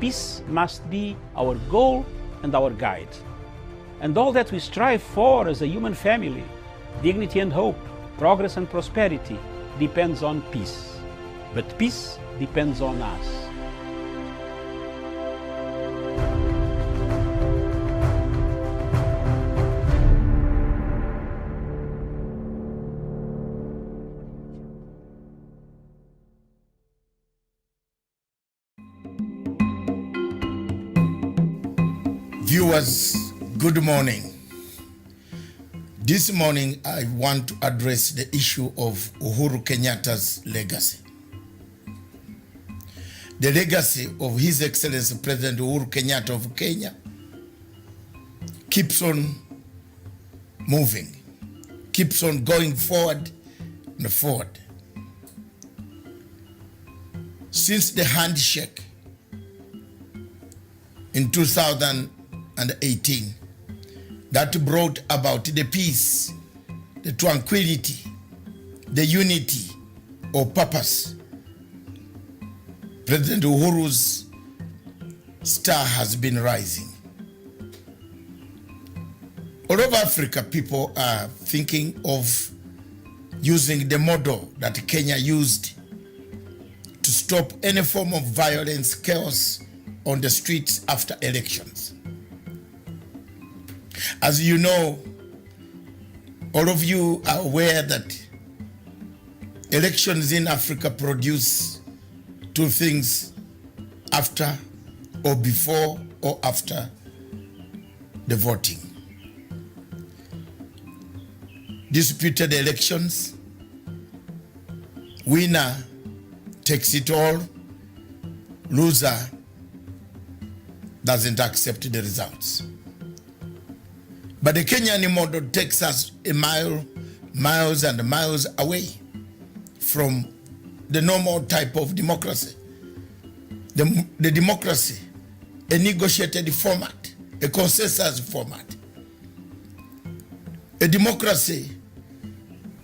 peace must be our goal and our guide. And all that we strive for as a human family, dignity and hope, progress and prosperity, depends on peace. But peace depends on us. Viewers, good morning. This morning I want to address the issue of Uhuru Kenyatta's legacy. The legacy of His Excellency President Uhuru Kenyatta of Kenya keeps on moving, keeps on going forward and forward. Since the handshake in 2018 that brought about the peace, the tranquility, the unity of purpose, President Uhuru's star has been rising. All over Africa, people are thinking of using the model that Kenya used to stop any form of violence, chaos on the streets after elections. As you know, all of you are aware that elections in Africa produce two things: after or before or after the voting. Disputed elections, winner takes it all, loser doesn't accept the results. But the Kenyan model takes us miles and miles away from the normal type of democracy. The democracy, a negotiated format, a consensus format. A democracy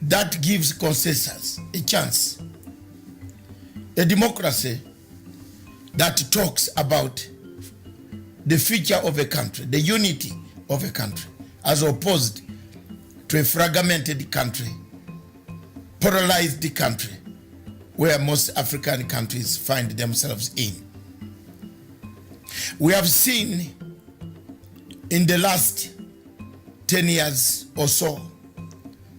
that gives consensus a chance. A democracy that talks about the future of a country, the unity of a country, as opposed to a fragmented country, polarized country, where most African countries find themselves in. We have seen in the last 10 years or so,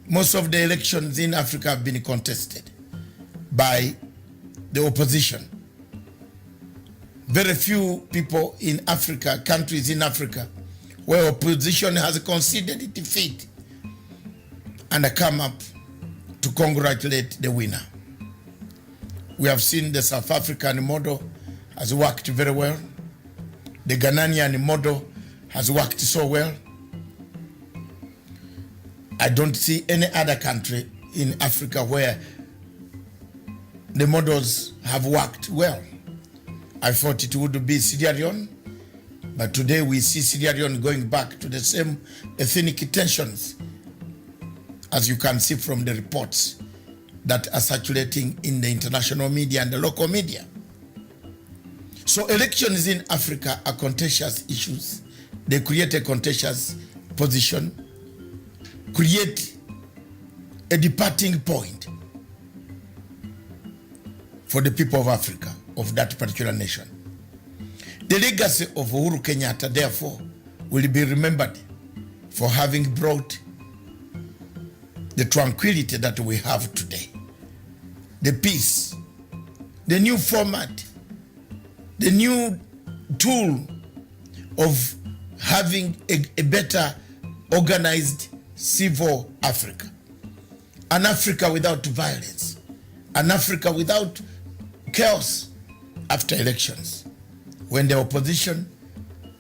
most of the elections in Africa have been contested by the opposition. Very few people in Africa, countries in Africa, where opposition has conceded defeat and come up to congratulate the winner. We have seen the South African model has worked very well. The Ghanaian model has worked so well. I don't see any other country in Africa where the models have worked well. I thought it would be Sierra Leone, but today we see Sierra Leone going back to the same ethnic tensions, as you can see from the reports that are circulating in the international media and the local media. So elections in Africa are contentious issues. They create a contentious position, create a departing point for the people of Africa, of that particular nation. The legacy of Uhuru Kenyatta, therefore, will be remembered for having brought the tranquility that we have today, the peace, the new format, the new tool of having a better organized civil Africa, an Africa without violence, an Africa without chaos after elections, when the opposition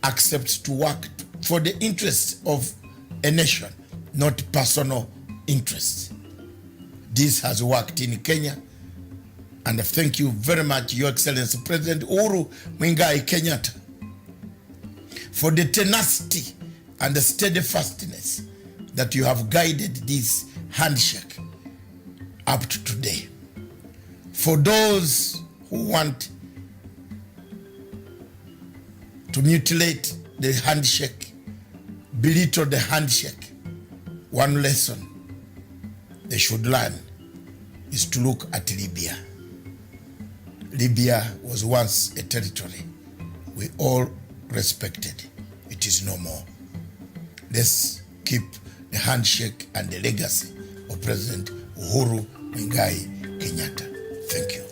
accepts to work for the interests of a nation, not personal interests. This has worked in Kenya, and thank you very much, Your Excellency President Uhuru Kenyatta, for the tenacity and the steadfastness that you have guided this handshake up to today. For those who want to mutilate the handshake, belittle the handshake. One lesson they should learn is to look at Libya. Libya was once a territory we all respected. It is no more. Let's keep the handshake and the legacy of President Uhuru Kenyatta. Thank you.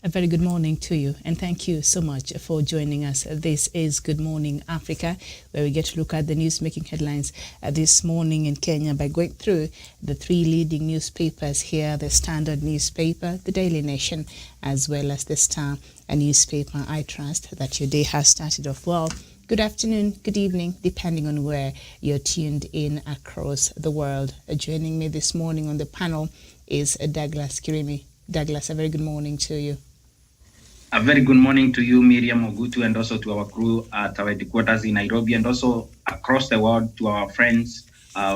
A very good morning to you, and thank you so much for joining us. This is Good Morning Africa, where we get to look at the news-making headlines this morning in Kenya by going through the three leading newspapers here: the Standard newspaper, the Daily Nation, as well as the Star, a newspaper I trust that your day has started off well. Good afternoon, good evening, depending on where you're tuned in across the world. Joining me this morning on the panel is Douglas Kirimi. Douglas, a very good morning to you. A very good morning to you, Miriam Ogutu, and also to our crew at our headquarters in Nairobi, and also across the world to our friends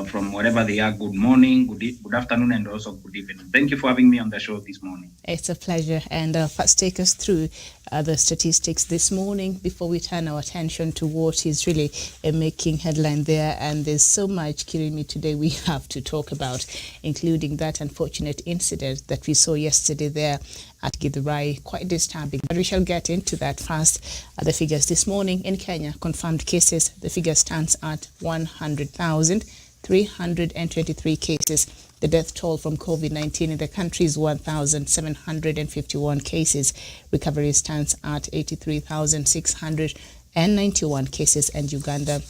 from wherever they are. Good morning, good afternoon, and also good evening. Thank you for having me on the show this morning. It's a pleasure. And first, take us through the statistics this morning before we turn our attention to what is really making headline there. And there's so much, Kirimi, today we have to talk about, including that unfortunate incident that we saw yesterday there at Githurai. Quite disturbing, but we shall get into that first. The figures this morning in Kenya: confirmed cases, the figure stands at 100,323 cases. The death toll from COVID-19 in the country is 1,751 cases. Recovery stands at 83,691 cases. And Uganda,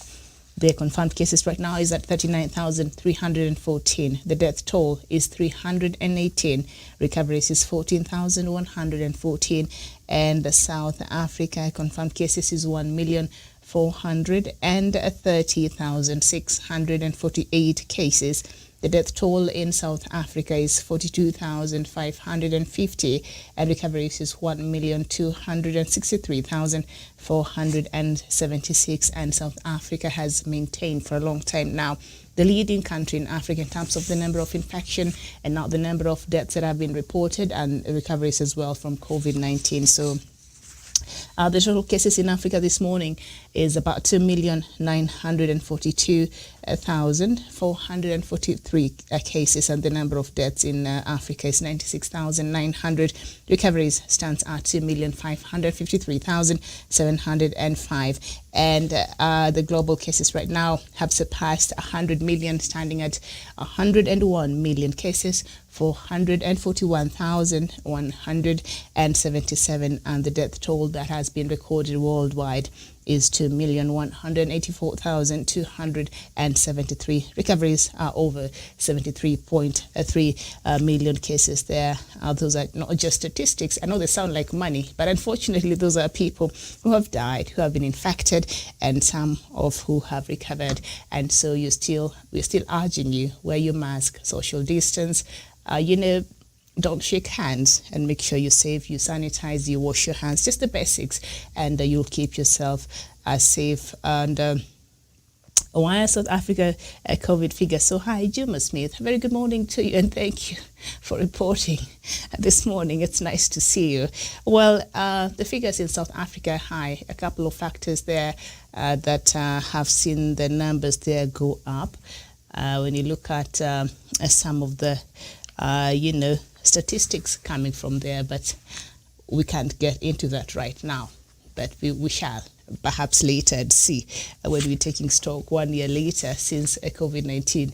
their confirmed cases right now is at 39,314. The death toll is 318. Recoveries is 14,114. And South Africa, confirmed cases is 1,430,648 cases. The death toll in South Africa is 42,550, and recoveries is 1,263,476. And South Africa has maintained for a long time now the leading country in Africa in terms of the number of infection and now the number of deaths that have been reported, and recoveries as well from COVID-19. So the total cases in Africa this morning is about 2,942,443 cases, and the number of deaths in Africa is 96,900. Recoveries stands at 2,553,705. And the global cases right now have surpassed 100 million, standing at 101 million cases, 441,177, and the death toll that has been recorded worldwide is 2,184,273. Recoveries are over 73.3 million cases there. Those are not just statistics. I know they sound like money, but unfortunately those are people who have died, who have been infected, and some of who have recovered. And so we're still urging you, wear your mask, social distance, don't shake hands, and make sure you're safe, you sanitize, you wash your hands, just the basics, and you'll keep yourself safe. And why are South Africa COVID figures so high? Juma Smith, a very good morning to you, and thank you for reporting this morning. It's nice to see you. Well, the figures in South Africa are high. A couple of factors there that have seen the numbers there go up. When you look at some of the statistics coming from there, but we can't get into that right now. But we shall perhaps later and see when we're taking stock 1 year later since COVID-19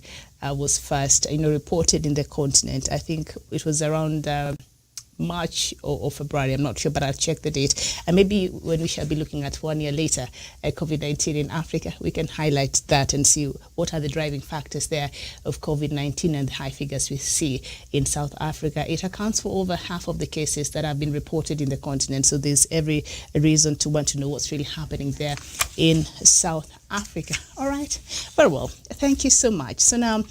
was first reported in the continent. I think it was around March or February, I'm not sure, but I'll check the date. And maybe when we shall be looking at 1 year later, COVID-19 in Africa, we can highlight that and see what are the driving factors there of COVID-19 and the high figures we see in South Africa. It accounts for over half of the cases that have been reported in the continent. So there's every reason to want to know what's really happening there in South Africa. All right. Very well. Thank you so much. So now,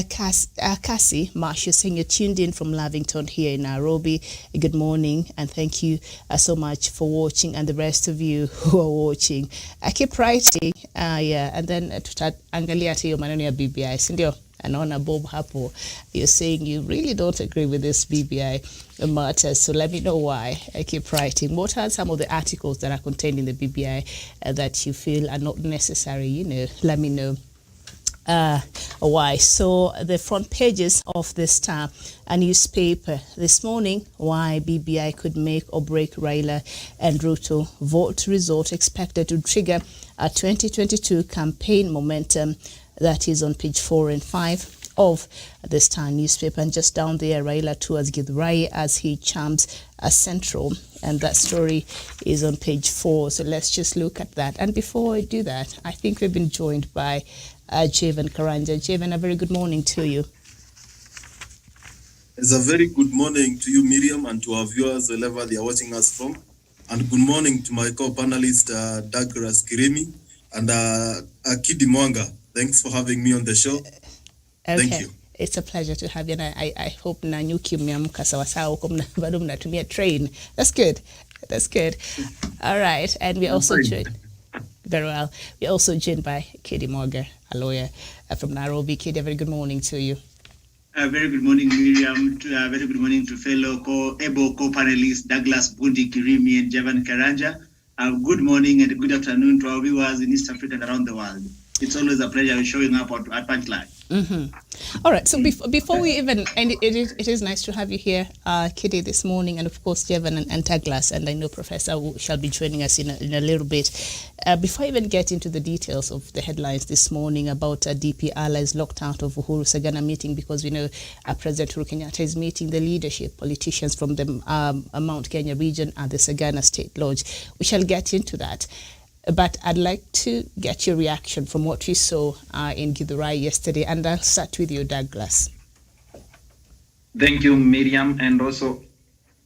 Cassie Marshall saying you're tuned in from Lavington here in Nairobi. Good morning and thank you so much for watching, and the rest of you who are watching. Keep writing. And then tutaangalia hata hiyo maneno ya BBI, si ndio? Anaona Bob hapo, you're saying you really don't agree with this BBI matter, so let me know why. Keep writing. What are some of the articles that are contained in the BBI that you feel are not necessary? Let me know why. So the front pages of the Star, a newspaper this morning, why BBI could make or break Raila and Ruto vote result expected to trigger a 2022 campaign momentum. That is on page 4 and 5 of the Star newspaper. And just down there, Raila tours Githurai as he charms a central. And that story is on page 4. So let's just look at that. And before I do that, I think we've been joined by Javan Karanja. Javan, a very good morning to you. It's a very good morning to you, Miriam, and to our viewers wherever they are watching us from. And good morning to my co-panelist, Douglas Kirimi, and Kidi Mwanga. Thanks for having me on the show. Okay. Thank you. It's a pleasure to have you. And I hope na nyuki mmeamka sawa sawa huko bado mnatumia train. That's good. That's good. All right. And we also joined. Very well. We're also joined by Kidi Mwanga, a lawyer from Nairobi. Kidi, a very good morning to you. Very good morning, Miriam. Very good morning to fellow co-panelists Douglas Bundi Kirimi and Javan Karanja. Good morning and good afternoon to our viewers in East Africa and around the world. It's always a pleasure showing up at Punchline. All right. So before we even, and it is nice to have you here, Kidi, this morning, and of course Javan and Douglas, and I know Professor shall be joining us in a little bit. Before I even get into the details of the headlines this morning about DP allies locked out of Uhuru Sagana meeting, because we know President Uhuru Kenyatta is meeting the leadership, politicians from the Mount Kenya region at the Sagana State Lodge. We shall get into that. But I'd like to get your reaction from what we saw in Githurai yesterday, and I'll start with you, Douglas. Thank you, Miriam, and also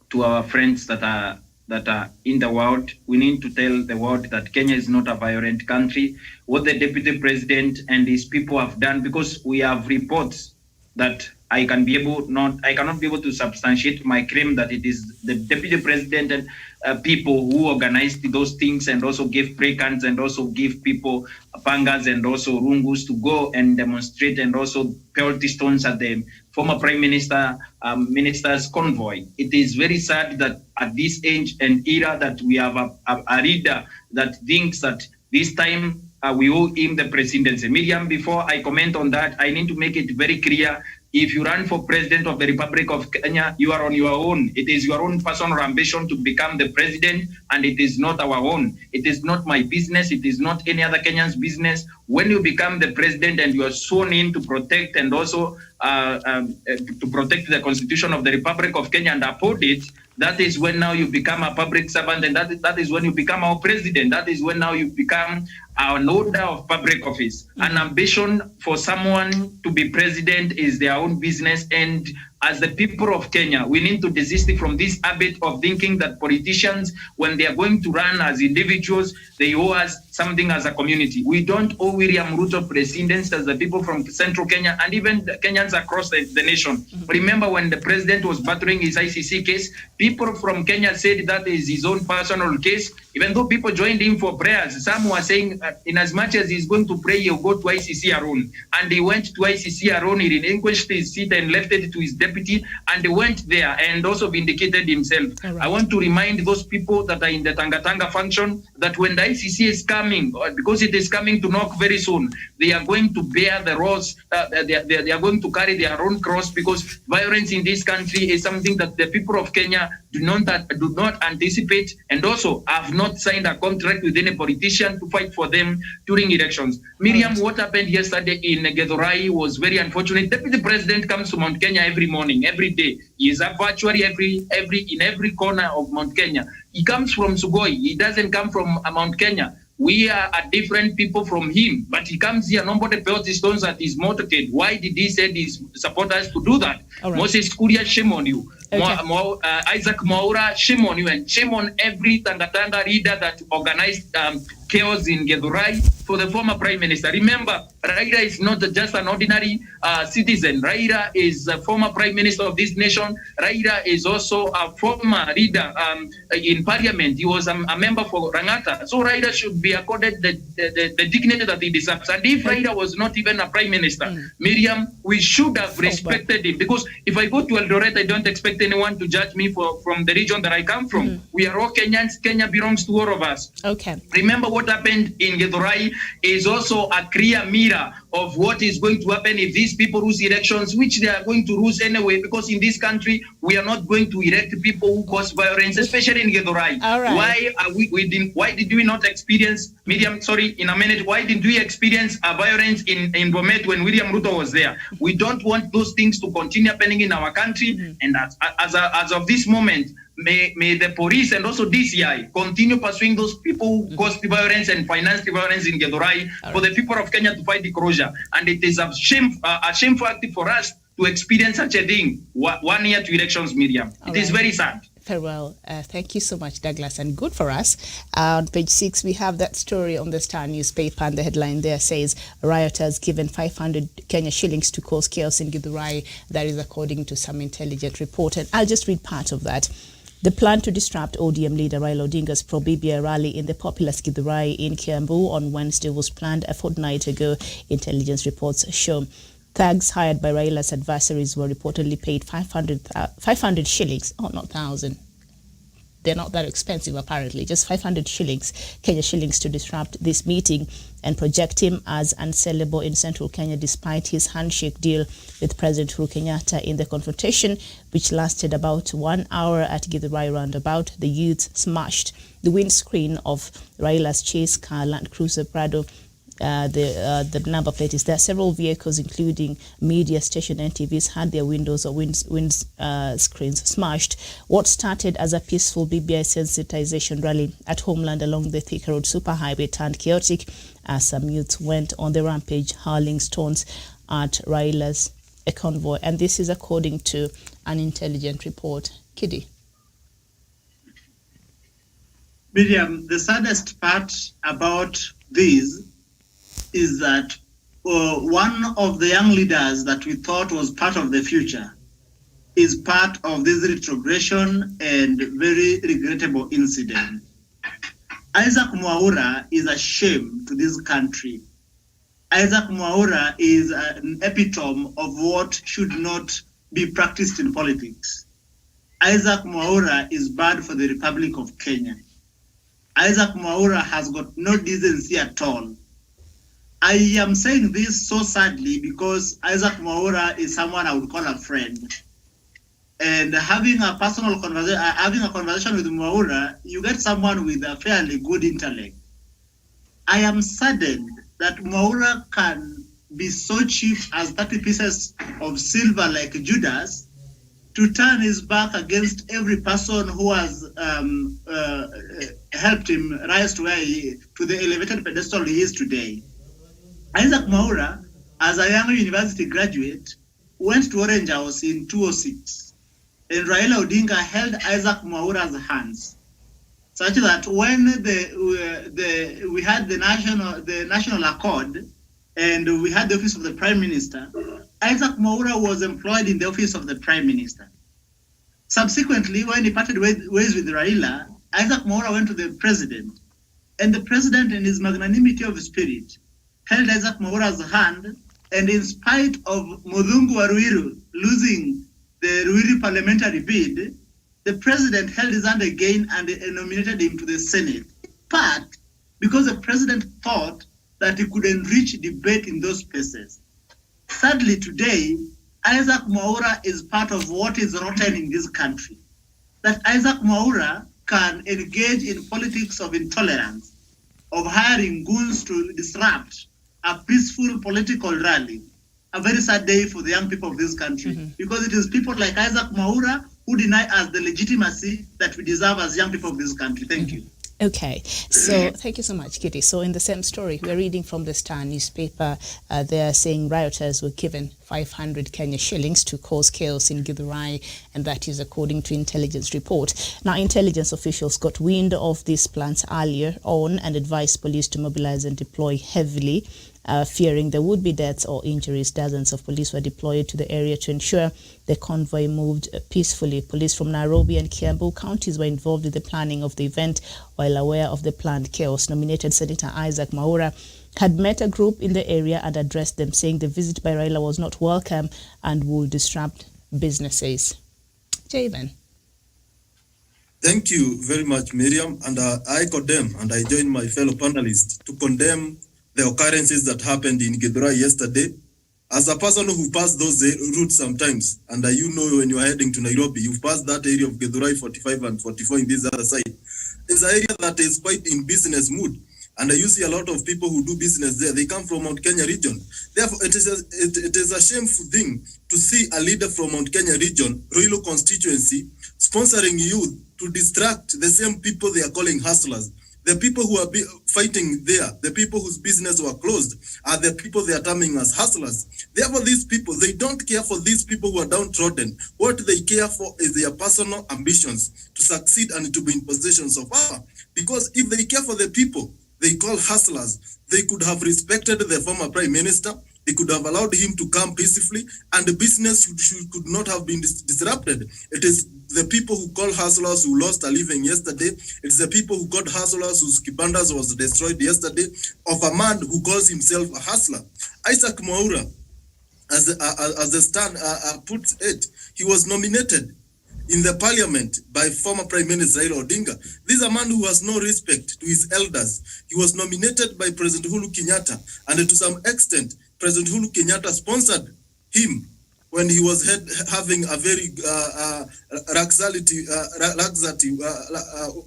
to our friends that are in the world. We need to tell the world that Kenya is not a violent country. What the Deputy President and his people have done, because we have reports that I cannot be able to substantiate my claim that it is the Deputy President and people who organized those things and also gave precants and also give people pangas and also rungus to go and demonstrate and also pelt stones at the former Prime Minister's convoy. It is very sad that at this age and era that we have a leader that thinks that this time we owe him the presidency. Miriam, before I comment on that, I need to make it very clear. If you run for president of the Republic of Kenya, you are on your own. It is your own personal ambition to become the president, and it is not our own. It is not my business. It is not any other Kenyan's business. When you become the president and you are sworn in to protect and also to protect the Constitution of the Republic of Kenya and uphold it, that is when now you become a public servant, and that is when you become our president. That is when now you become an order of public office. An ambition for someone to be president is their own business, and as the people of Kenya, we need to desist from this habit of thinking that politicians, when they are going to run as individuals, they owe us something as a community. We don't owe William Ruto precedence as the people from central Kenya and even the Kenyans across the nation. Remember when the president was battling his ICC case, people from Kenya said that is his own personal case, even though people joined him for prayers. Some were saying in as much as he's going to pray, he'll go to ICC alone. And he went to ICC alone, he relinquished his seat and left it to his deputy, and he went there and also vindicated himself. Right. I want to remind those people that are in the Tanga Tanga function that when the ICC is coming, coming, because it is coming to knock very soon. They are going to bear the rose, they are going to carry their own cross, because violence in this country is something that the people of Kenya do not anticipate, and also have not signed a contract with any politician to fight for them during elections. Miriam, what happened yesterday in Githurai was very unfortunate. Deputy President comes to Mount Kenya every morning, every day. He is up virtually in every corner of Mount Kenya. He comes from Sugoi. He doesn't come from Mount Kenya. We are a different people from him, but he comes here. Nobody built his stones at his motorcade. Why did he send his supporters to do that? Right. Moses Kuria, shame on you. Okay. Isaac Mwaura, shame on you, and shame on every Tangatanga leader that organized chaos in Githurai for the former Prime Minister. Remember, Raila is not just an ordinary citizen. Raila is a former Prime Minister of this nation. Raila is also a former leader in Parliament. He was a member for Rangata. So Raila should be accorded the dignity that he deserves. And if Raila was not even a Prime Minister, Miriam, we should have respected him. Because if I go to Eldoret, I don't expect anyone to judge me from the region that I come from. We are all Kenyans. Kenya belongs to all of us. Okay. Remember what happened in Githurai is also a clear mirror of what is going to happen if these people lose elections, which they are going to lose anyway, because in this country, we are not going to elect people who cause violence, especially in Githurai. All right. Why did we not experience, Miriam, sorry, in a minute, why did we experience a violence in Bomet when William Ruto was there? We don't want those things to continue happening in our country. And as of this moment, may the police and also DCI continue pursuing those people who caused the violence and financed the violence in Githurai for the people of Kenya to fight the closure. And it is a shameful act for us to experience such a thing 1 year to elections, Miriam. It is very sad. Very well. Thank you so much, Douglas, and good for us. On page 6, we have that story on the Star newspaper, and the headline there says, rioters given 500 Kenya shillings to cause chaos in Githurai. That is according to some intelligence report. And I'll just read part of that. The plan to disrupt ODM leader Raila Odinga's pro-BBI rally in the populous Githurai in Kiambu on Wednesday was planned a fortnight ago, intelligence reports show. Thugs hired by Raila's adversaries were reportedly paid 500 shillings, oh, not 1,000. They're not that expensive, apparently, just 500 shillings, Kenya shillings, to disrupt this meeting and project him as unsellable in central Kenya despite his handshake deal with President Uhuru Kenyatta. In the confrontation, which lasted about 1 hour at Githurai roundabout, the youths smashed the windscreen of Raila's chase car, Land Cruiser Prado. The number plate is there. Several vehicles, including media station and TVs, had their windows or screens smashed. What started as a peaceful BBI sensitization rally at Homeland along the Thika Road superhighway turned chaotic as some youths went on the rampage, hurling stones at Raila's convoy. And this is according to an intelligence report. Kidi. Miriam, the saddest part about this is that one of the young leaders that we thought was part of the future is part of this retrogression and very regrettable incident. Isaac Mwaura is a shame to this country. Isaac Mwaura is an epitome of what should not be practiced in politics. Isaac Mwaura is bad for the Republic of Kenya. Isaac Mwaura has got no decency at all. I am saying this so sadly because Isaac Mwaura is someone I would call a friend. And having a personal conversation, with Mwaura, you get someone with a fairly good intellect. I am saddened that Mwaura can be so cheap as 30 pieces of silver like Judas to turn his back against every person who has helped him rise to the elevated pedestal he is today. Isaac Mwaura, as a young university graduate, went to Orange House in 2006, and Raila Odinga held Isaac Mwaura's hands, such that when we had the national accord, and we had the office of the Prime Minister, Isaac Mwaura was employed in the office of the Prime Minister. Subsequently, when he parted ways with Raila, Isaac Mwaura went to the President, and the President, in his magnanimity of spirit, held Isaac Mwaura's hand, and in spite of Mudhungu wa Ruiru losing the Ruiru parliamentary bid, the President held his hand again and nominated him to the Senate. But because the president thought that he could enrich debate in those spaces. Sadly, today, Isaac Mwaura is part of what is rotten in this country. That Isaac Mwaura can engage in politics of intolerance, of hiring goons to disrupt a peaceful political rally. A very sad day for the young people of this country, because it is people like Isaac Mwaura who deny us the legitimacy that we deserve as young people of this country. Thank you. Okay, so thank you so much, Kitty. So in the same story, we're reading from the Star newspaper, they're saying rioters were given 500 Kenya shillings to cause chaos in Githurai, and that is according to intelligence report. Now, intelligence officials got wind of these plans earlier on and advised police to mobilize and deploy heavily. Fearing there would be deaths or injuries, dozens of police were deployed to the area to ensure the convoy moved peacefully. Police from Nairobi and Kiambu counties were involved in the planning of the event while aware of the planned chaos. Nominated Senator Isaac Mwaura had met a group in the area and addressed them, saying the visit by Raila was not welcome and would disrupt businesses. Javen. Thank you very much, Miriam. And I condemn, and I join my fellow panelists to condemn the occurrences that happened in Githurai yesterday. As a person who passed those routes sometimes, and you know when you are heading to Nairobi, you've passed that area of Githurai 45 and 44 in this other side. It's an area that is quite in business mood. And you see a lot of people who do business there. They come from Mount Kenya region. Therefore, it is a shameful thing to see a leader from Mount Kenya region, Roilo constituency, sponsoring youth to distract the same people they are calling hustlers. The people who are fighting there, the people whose business were closed, are the people they are terming as hustlers. Therefore, these people, they don't care for these people who are downtrodden. What they care for is their personal ambitions to succeed and to be in positions of power. Because if they care for the people they call hustlers, they could have respected the former prime minister. They could have allowed him to come peacefully, and the business could not have been disrupted. It is the people who call hustlers who lost a living yesterday. It's the people who called hustlers whose kibandas was destroyed yesterday, of a man who calls himself a hustler. Isaac Mwaura, as the Star puts it, he was nominated in the parliament by former Prime Minister Raila Odinga. This is a man who has no respect to his elders. He was nominated by President Uhuru Kenyatta, and to some extent, President Uhuru Kenyatta sponsored him when he was having a very laxity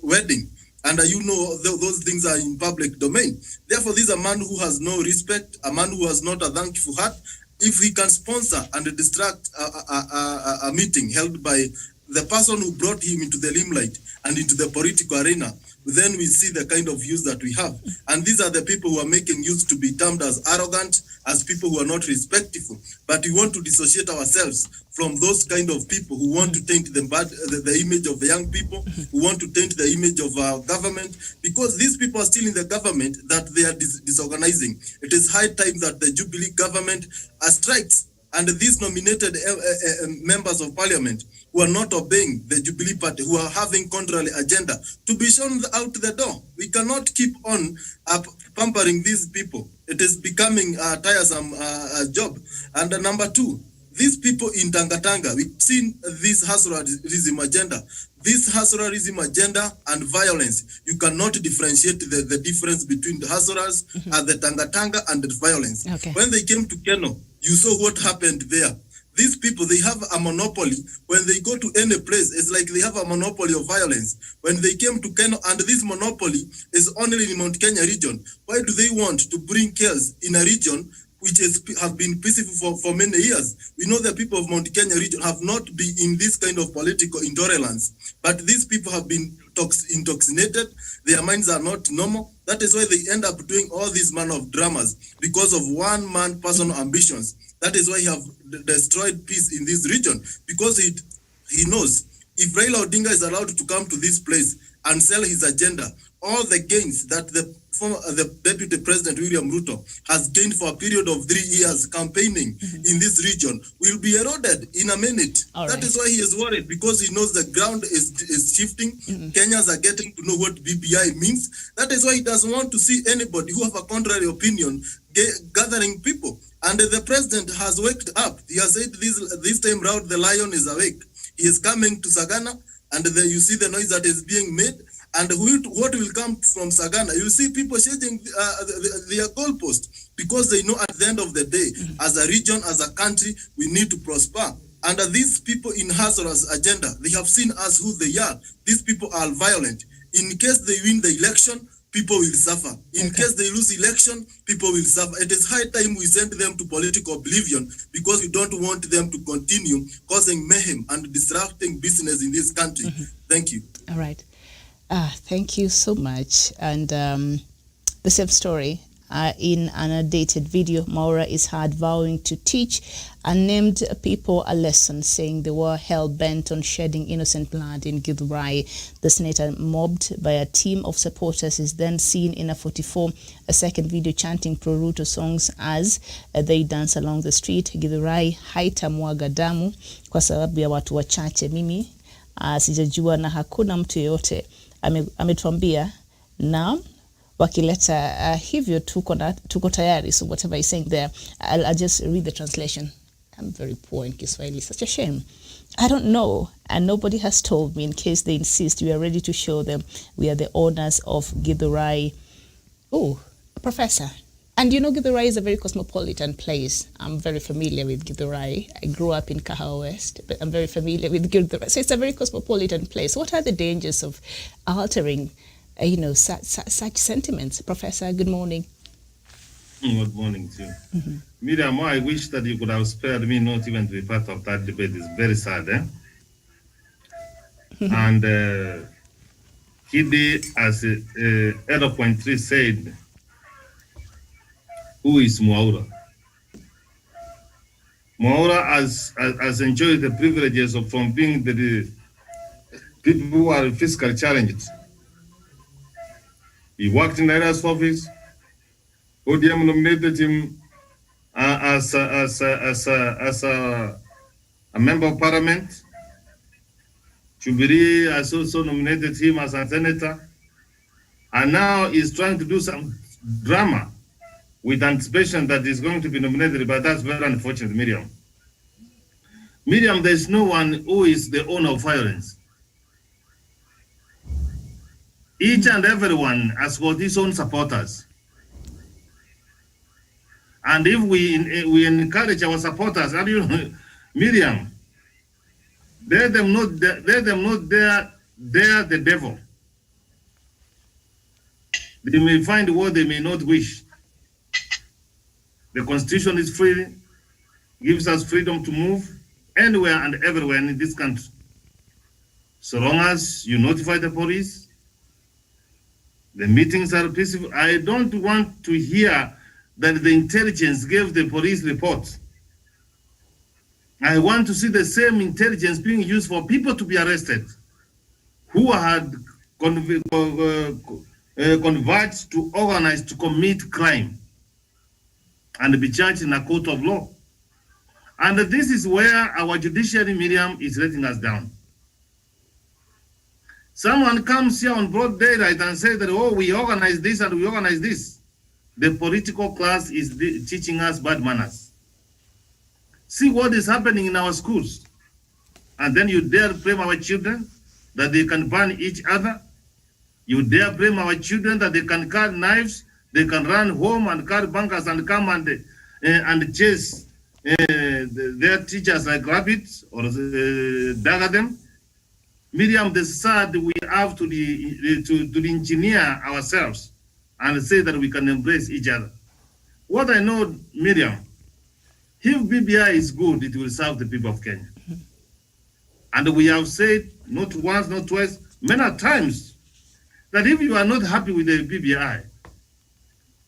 wedding. And you know those things are in public domain. Therefore, this is a man who has no respect, a man who has not a thankful heart. If he can sponsor and distract a meeting held by the person who brought him into the limelight and into the political arena, then we see the kind of youth that we have. And these are the people who are making youth to be termed as arrogant, as people who are not respectful. But we want to dissociate ourselves from those kind of people who want to taint the image of the young people, who want to taint the image of our government, because these people are still in the government that they are disorganizing. It is high time that the Jubilee government strikes, and these nominated members of parliament who are not obeying the Jubilee party, who are having contrary agenda, to be shown out the door. We cannot keep on pampering these people. It is becoming a tiresome job. And number two, these people in Tangatanga, we've seen this hustlerism agenda. This hustlerism agenda and violence, you cannot differentiate the difference between the hustlers and the Tangatanga and the violence. Okay. When they came to Keno, you saw what happened there. These people, they have a monopoly. When they go to any place, it's like they have a monopoly of violence. When they came to Kenya, and this monopoly is only in Mount Kenya region, why do they want to bring chaos in a region which have been peaceful for many years? We know the people of Mount Kenya region have not been in this kind of political intolerance, but these people have been intoxicated. Their minds are not normal. That is why they end up doing all these manner of dramas, because of one man personal ambitions. That is why he have destroyed peace in this region, because he knows if Raila Odinga is allowed to come to this place and sell his agenda, all the gains that the Deputy President William Ruto has gained for a period of 3 years campaigning in this region will be eroded in a minute. That is why he is worried, because he knows the ground is shifting. Kenyans are getting to know what BBI means. That is why he doesn't want to see anybody who have a contrary opinion gathering people. And the president has waked up. He has said this time round the lion is awake. He is coming to Sagana, and you see the noise that is being made. And what will come from Sagana? You see people changing their goalpost because they know at the end of the day, as a region, as a country, we need to prosper. And these people in Hazora's agenda, they have seen us who they are. These people are violent. In case they win the election, people will suffer. In case they lose election, people will suffer. It is high time we send them to political oblivion because we don't want them to continue causing mayhem and disrupting business in this country. Thank you. All right. Thank you so much. And the same story. In an updated video, Maura is heard vowing to teach unnamed people a lesson, saying they were hell-bent on shedding innocent blood in Githurai. The senator, mobbed by a team of supporters, is then seen in a 44-second video chanting pro-Ruto songs as they dance along the street. Githurai haitamwaga damu kwa sababu ya watu wachache. Mimi sijajua na hakuna mtu yeyote ametuambia na wakileta hivyo tuko tayari. So whatever he's saying there, I'll just read the translation. I'm very poor in Kiswahili, such a shame. I don't know, and nobody has told me. In case they insist, we are ready to show them we are the owners of Githurai. Oh, Professor. And you know, Githurai is a very cosmopolitan place. I'm very familiar with Githurai. I grew up in Kahawa West, but I'm very familiar with Githurai. So it's a very cosmopolitan place. What are the dangers of altering such sentiments? Professor, good morning. Good morning to you. Miriam, I wish that you could have spared me not even to be part of that debate. It's very sad, eh? And Kidi, as eloquently said, who is Mwaura? Mwaura has enjoyed the privileges from being the people who are physically challenged. He worked in the IRS office. ODM nominated him as a member of parliament. Jubilee has also nominated him as a senator. And now he's trying to do some drama with anticipation that he's going to be nominated, but that's very unfortunate, Miriam. Miriam, there's no one who is the owner of violence. Each and everyone has got his own supporters. And if we encourage our supporters, and Miriam, let them not dare the devil. They may find what they may not wish. The Constitution is free, gives us freedom to move anywhere and everywhere in this country. So long as you notify the police, the meetings are peaceful. I don't want to hear that the intelligence gave the police report. I want to see the same intelligence being used for people to be arrested who had converged to organize to commit crime and be charged in a court of law. And this is where our judiciary, Miriam, is letting us down. Someone comes here on broad daylight and says that, oh, we organize this and we organize this. The political class is teaching us bad manners. See what is happening in our schools. And then you dare blame our children that they can burn each other. You dare blame our children that they can carry knives, they can run home and carry bunkers and come and chase their teachers like rabbits or dagger them. Miriam, the sad we have to engineer ourselves and say that we can embrace each other. What I know, Miriam, if BBI is good, it will serve the people of Kenya. And we have said, not once, not twice, many times, that if you are not happy with the BBI,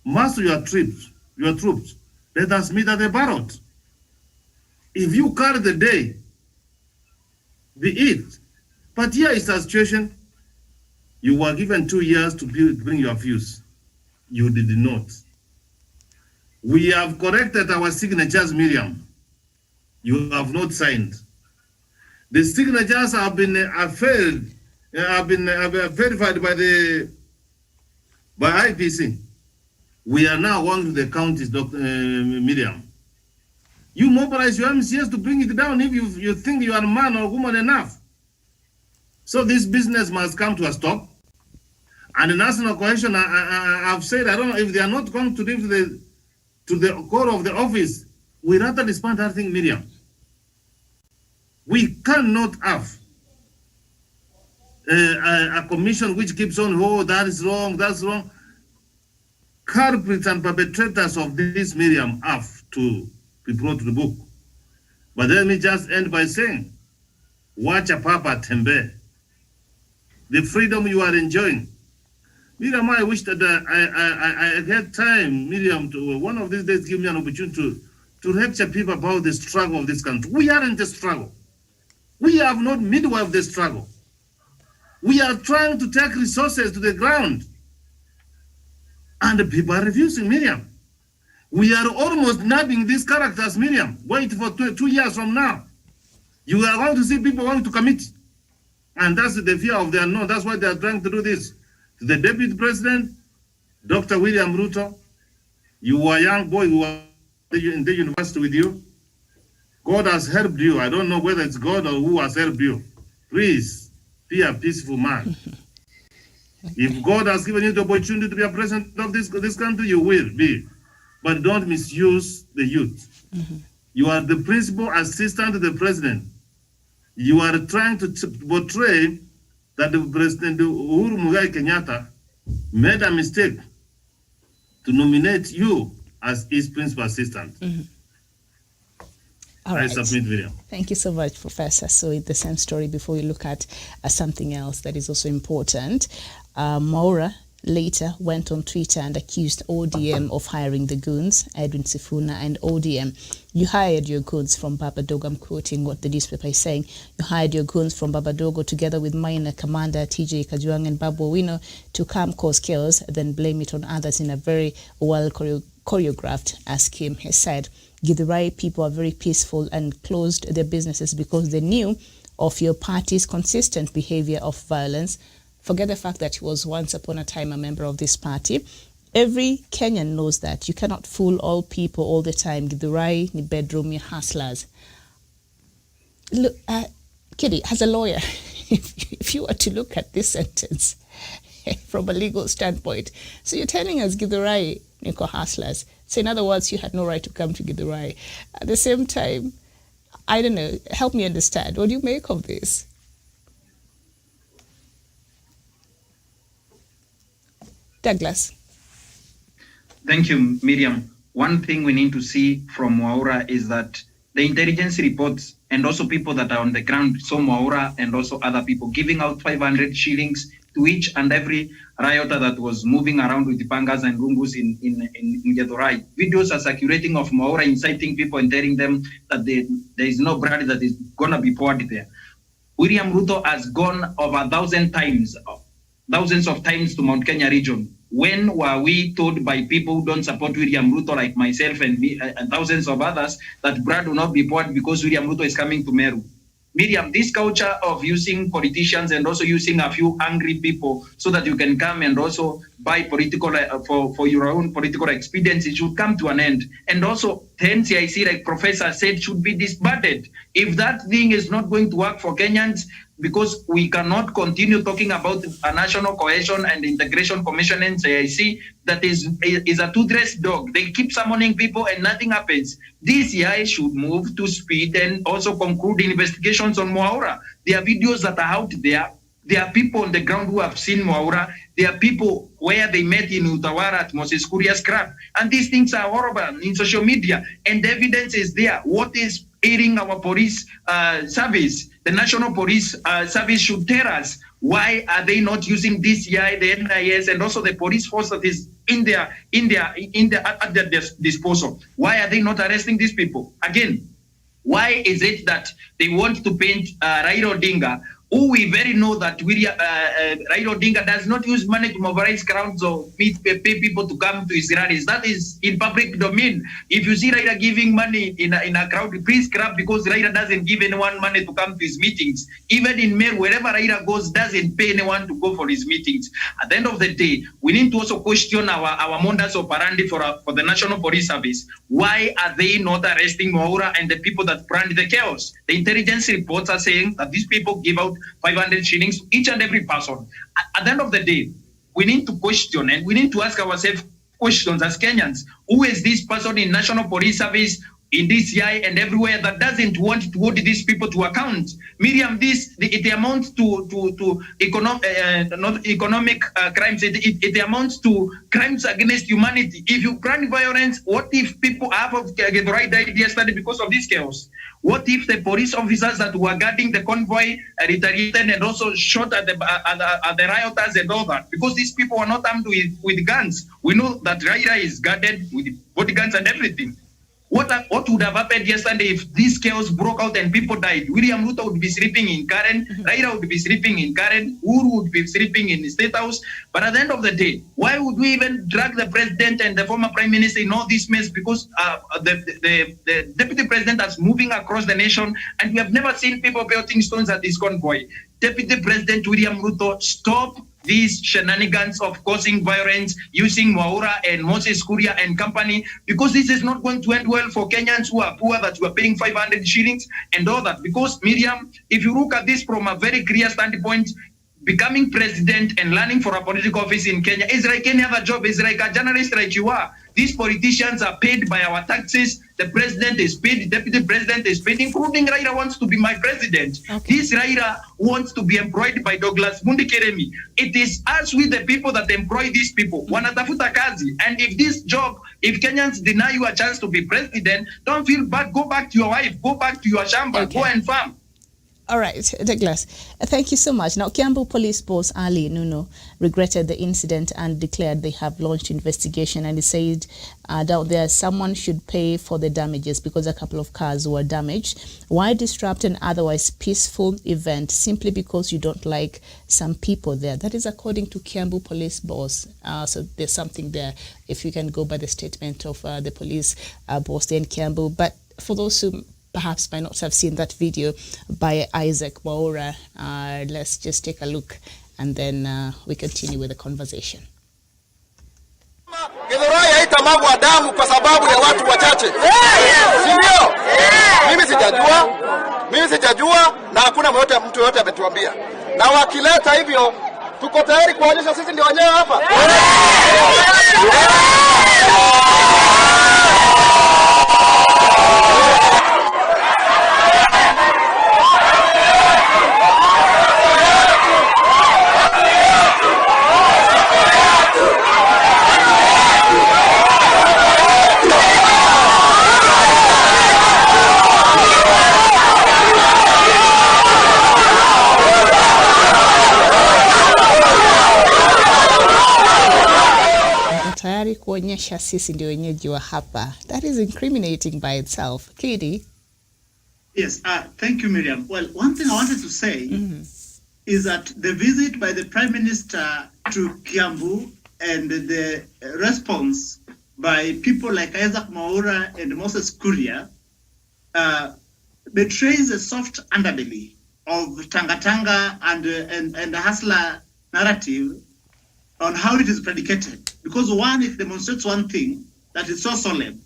muster your troops, let us meet at the ballot. If you carry the day, be it. But here is the situation. You were given 2 years to bring your views. You did not. We have corrected our signatures, Miriam. You have not signed. The signatures have been verified by IPC. We are now going to the counties, Dr. Miriam. You mobilize your MCS to bring it down if you think you are man or woman enough. So this business must come to a stop. And the national cohesion, I've said, I don't know if they are not going to leave to the core of the office. We rather disband that thing, Miriam. We cannot have a commission which keeps on, oh, that is wrong, that's wrong. Culprits and perpetrators of this, Miriam, have to be brought to the book. But let me just end by saying, watch a papa tembe. The freedom you are enjoying. Miriam, I wish that I had time, Miriam, to one of these days give me an opportunity to lecture people about the struggle of this country. We aren't a struggle. We have not midwife the struggle. We are trying to take resources to the ground. And the people are refusing, Miriam. We are almost nabbing these characters, Miriam. Wait for 2 years from now. You are going to see people want to commit. And that's the fear of the unknown. That's why they are trying to do this. To the Deputy President, Dr. William Ruto, you are a young boy who are in the university with you. God has helped you. I don't know whether it's God or who has helped you. Please be a peaceful man. If God has given you the opportunity to be a president of this country, you will be. But don't misuse the youth. You are the principal assistant to the president. You are trying to portray that the President Uhuru Kenyatta made a mistake to nominate you as his principal assistant. All I right. submit, William. Thank you so much, Professor. So it's the same story before we look at something else that is also important. Maura later went on Twitter and accused ODM of hiring the goons, Edwin Sifuna and ODM. You hired your goons from Babadogo. I'm quoting what the newspaper is saying. You hired your goons from Babadogo together with minor commander TJ Kajuang and Babu Owino to come cause chaos, then blame it on others in a very well choreographed scheme, he said. Githurai people are very peaceful and closed their businesses because they knew of your party's consistent behavior of violence. Forget the fact that he was once upon a time a member of this party. Every Kenyan knows that. You cannot fool all people all the time. Githurai, ni bedroom, ni hustlers. Look, Kitty, as a lawyer, if you were to look at this sentence from a legal standpoint, so you're telling us Githurai, Niko hustlers. So in other words, you had no right to come to Githurai. At the same time, I don't know, help me understand. What do you make of this? Douglas. Thank you, Miriam. One thing we need to see from Mwaura is that the intelligence reports and also people that are on the ground, so Mwaura and also other people, giving out 500 shillings to each and every rioter that was moving around with pangas and rungus in Githurai. Videos are circulating of Mwaura inciting people and telling them that there is no blood that is going to be poured there. William Ruto has gone over thousands of times to Mount Kenya region. When were we told by people who don't support William Ruto, like myself and me and thousands of others, that blood will not be poured because William Ruto is coming to Meru? Miriam, this culture of using politicians and also using a few angry people so that you can come and also buy political for your own political expedience, it should come to an end. And also, the NCIC, like Professor said, should be disbanded. If that thing is not going to work for Kenyans, because we cannot continue talking about a national cohesion and integration commission NCIC that is a toothless dog. They keep summoning people and nothing happens. DCI should move to speed and also conclude investigations on Mwaura. There are videos that are out there. There are people on the ground who have seen Mwaura. There are people where they met in Utawara at Moses Kuria's crap. And these things are horrible in social media. And the evidence is there. What is airing our police service? The National Police Service should tell us why are they not using DCI, the NIS, and also the police force that is at their disposal. Why are they not arresting these people? Again, why is it that they want to paint Raila Odinga, who we very know that Raila Odinga does not use money to mobilize crowds or pay people to come to his rallies? That is in public domain. If you see Raila giving money in a crowd, please grab, because Raila doesn't give anyone money to come to his meetings. Even in Meru, wherever Raila goes, doesn't pay anyone to go for his meetings. At the end of the day, we need to also question our modus operandi for the National Police Service. Why are they not arresting Mwaura and the people that planned the chaos? The intelligence reports are saying that these people give out 500 shillings to each and every person. At the end of the day, we need to question and we need to ask ourselves questions as Kenyans. Who is this person in National Police Service, in DCI and everywhere that doesn't want to hold these people to account? Miriam, it amounts to not economic crimes. It amounts to crimes against humanity. If you grant violence, what if people have the right died yesterday because of this chaos? What if the police officers that were guarding the convoy retaliated and also shot at the rioters and all that? Because these people were not armed with guns. We know that Raila is guarded with bodyguards and everything. What would have happened yesterday if this chaos broke out and people died? William Ruto would be sleeping in Karen, Raila would be sleeping in Karen, Uhuru would be sleeping in the State House. But at the end of the day, why would we even drag the president and the former prime minister in all this mess? Because the deputy president is moving across the nation and we have never seen people pelting stones at this convoy. Deputy President William Ruto, stop these shenanigans of causing violence using Mwaura and Moses Kuria and company, because this is not going to end well for Kenyans who are poor, that you are paying 500 shillings and all that. Because Miriam, if you look at this from a very clear standpoint, becoming president and running for a political office in Kenya is like any other job. It's like a journalist like you are. These politicians are paid by our taxes. The president is paid, the deputy president is paid, including Raila wants to be my president. Okay. This Raila wants to be employed by Douglas Mundi Keremi. It is us, we the people, that employ these people. Wanatafuta kazi. And if this job, if Kenyans deny you a chance to be president, don't feel bad. Go back to your wife, go back to your shamba, go and farm. All right, Douglas, thank you so much. Now, Kiambu Police Boss Ali Nuno regretted the incident and declared they have launched investigation, and he said that someone should pay for the damages because a couple of cars were damaged. Why disrupt an otherwise peaceful event simply because you don't like some people there? That is according to Kiambu Police Boss. So there's something there if you can go by the statement of the police boss there in Kiambu. But for those who perhaps might not have seen that video by Isaac Mwaura, let's just take a look and then we continue with the conversation. Githurai haitamwagwa damu kwa sababu ya watu wachache. Sindio? Mimi sijajua na hakuna mtu yote ametuambia. Na wakileta hivyo tuko tayari kuonyesha sisi ndio wenyewe hapa. Kuonyesha sisi ndio wenyeji wa hapa. That is incriminating by itself. Katie? Yes, thank you, Miriam. Well, one thing I wanted to say is that the visit by the Prime Minister to Kiambu and the response by people like Isaac Mwaura and Moses Kuria betrays a soft underbelly of Tanga and the hustler narrative on how it is predicated. Because one, it demonstrates one thing that is so solemn,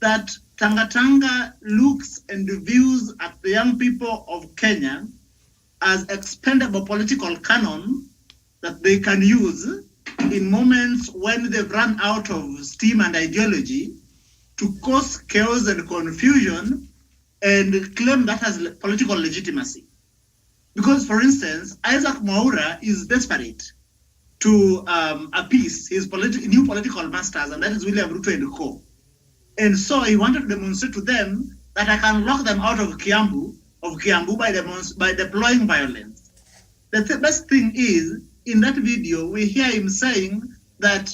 that Tanga looks and views at the young people of Kenya as expendable political cannon that they can use in moments when they've run out of steam and ideology to cause chaos and confusion and claim that as political legitimacy. Because, for instance, Isaac Mwaura is desperate to appease his new political masters, and that is William Ruto and co. And so he wanted to demonstrate to them that I can lock them out of Kiambu by deploying violence. The best thing is, in that video, we hear him saying that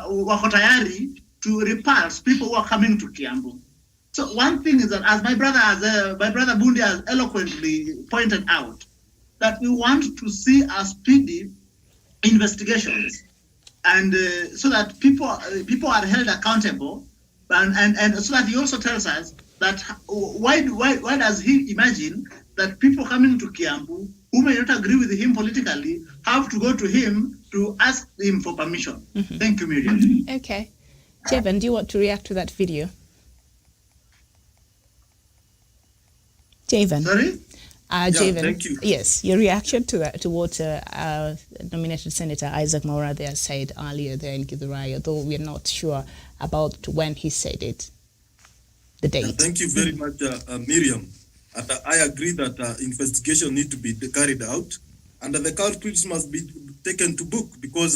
wako tayari to repulse people who are coming to Kiambu. So one thing is that, as my brother Bundi has eloquently pointed out, that we want to see a speedy investigations, and so that people are held accountable, and so that he also tells us that why does he imagine that people coming to Kiambu who may not agree with him politically have to go to him to ask him for permission? Thank you, Miriam. Okay. Jevan, do you want to react to that video? Jevan. Sorry? Javen, thank you. yes, your reaction to that, to what nominated Senator Isaac Mwaura there said earlier there in Githurai, although we're not sure about when he said it, the date. Thank you very much, Miriam. And I agree that investigation need to be carried out, and the culprits must be taken to book, because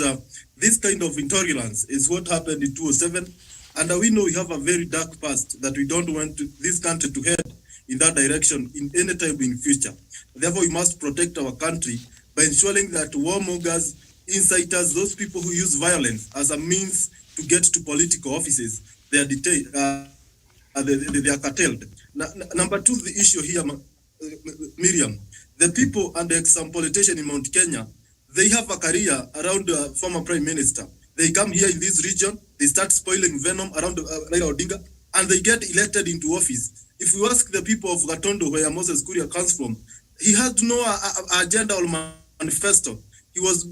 this kind of intolerance is what happened in 2007, and we know we have a very dark past that we don't want this country to head in that direction in any time in future. Therefore, we must protect our country by ensuring that warmongers, inciters, those people who use violence as a means to get to political offices, they are detained, they are curtailed. Number two, the issue here, Miriam, the people and some politicians in Mount Kenya, they have a career around the former Prime Minister. They come here in this region, they start spoiling venom around Raila Odinga, and they get elected into office. If we ask the people of Gatondo, where Moses Kuria comes from, he had no agenda or manifesto. He was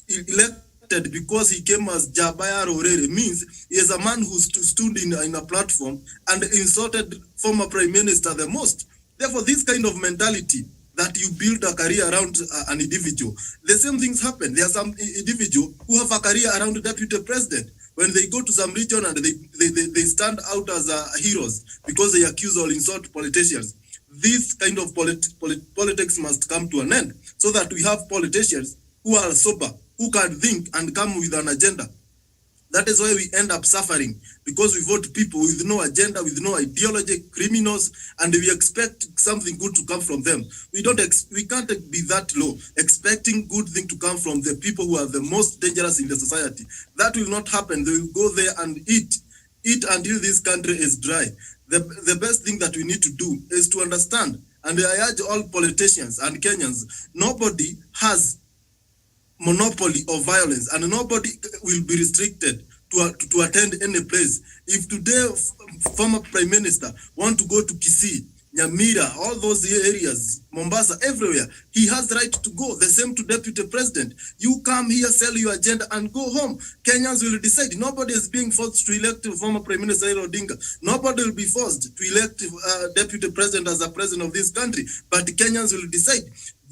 elected because he came as Jabaya Rorere, means he is a man who stood in a platform and insulted former Prime Minister the most. Therefore, this kind of mentality that you build a career around an individual, the same things happen. There are some individuals who have a career around the deputy president. When they go to some region and they stand out as heroes because they accuse or insult politicians. This kind of politics must come to an end, so that we have politicians who are sober, who can think and come with an agenda. That is why we end up suffering, because we vote people with no agenda, with no ideology, criminals, and we expect something good to come from them. We can't be that low, expecting good thing to come from the people who are the most dangerous in the society. That will not happen. They will go there and eat until this country is dry. The best thing that we need to do is to understand, and I urge all politicians and Kenyans, nobody has monopoly of violence, and nobody will be restricted to attend any place. If today former Prime Minister want to go to Kisii, Nyamira, all those areas, Mombasa, everywhere, he has the right to go. The same to Deputy President. You come here, sell your agenda, and go home. Kenyans will decide. Nobody is being forced to elect former Prime Minister Raila Odinga. Nobody will be forced to elect Deputy President as a president of this country. But Kenyans will decide.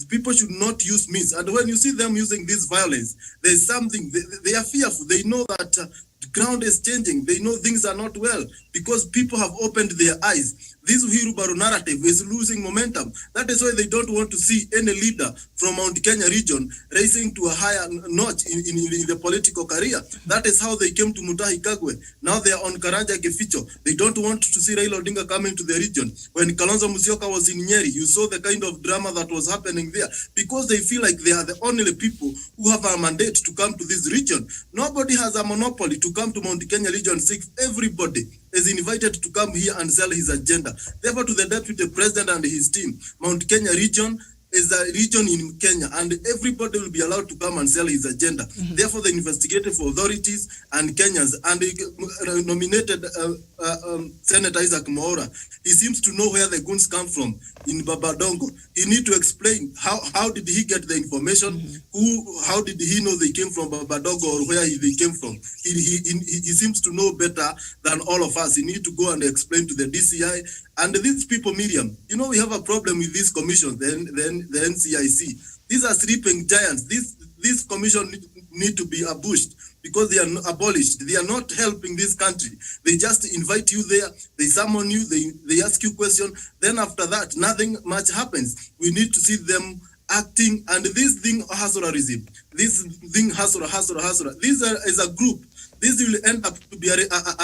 People should not use means. And when you see them using this violence, there's something, they are fearful. They know that the ground is changing. They know things are not well, because people have opened their eyes. This Uhuru Baru narrative is losing momentum. That is why they don't want to see any leader from Mount Kenya region rising to a higher notch in the political career. That is how they came to Mutahi Kagwe. Now they are on Karanja Geficho. They don't want to see Raila Odinga coming to the region. When Kalonzo Musyoka was in Nyeri, you saw the kind of drama that was happening there, because they feel like they are the only people who have a mandate to come to this region. Nobody has a monopoly to come to Mount Kenya region 6. Everybody is invited to come here and sell his agenda. Therefore, to the Deputy President and his team, Mount Kenya region is a region in Kenya, and everybody will be allowed to come and sell his agenda. Therefore, the investigative authorities and Kenyans, and the nominated Senator Isaac Mwaura, he seems to know where the guns come from in Babadongo. He need to explain how did he get the information, how did he know they came from Babadongo, or where they came from. He seems to know better than all of us. He need to go and explain to the DCI. And these people, Miriam, you know, we have a problem with this commission, the NCIC. These are sleeping giants. This commission need to be abolished, because they are abolished. They are not helping this country. They just invite you there, they summon you, they ask you questions. Then after that, nothing much happens. We need to see them acting. And this thing, hustlerism, this thing, hustler. This is a group. This will end up to be a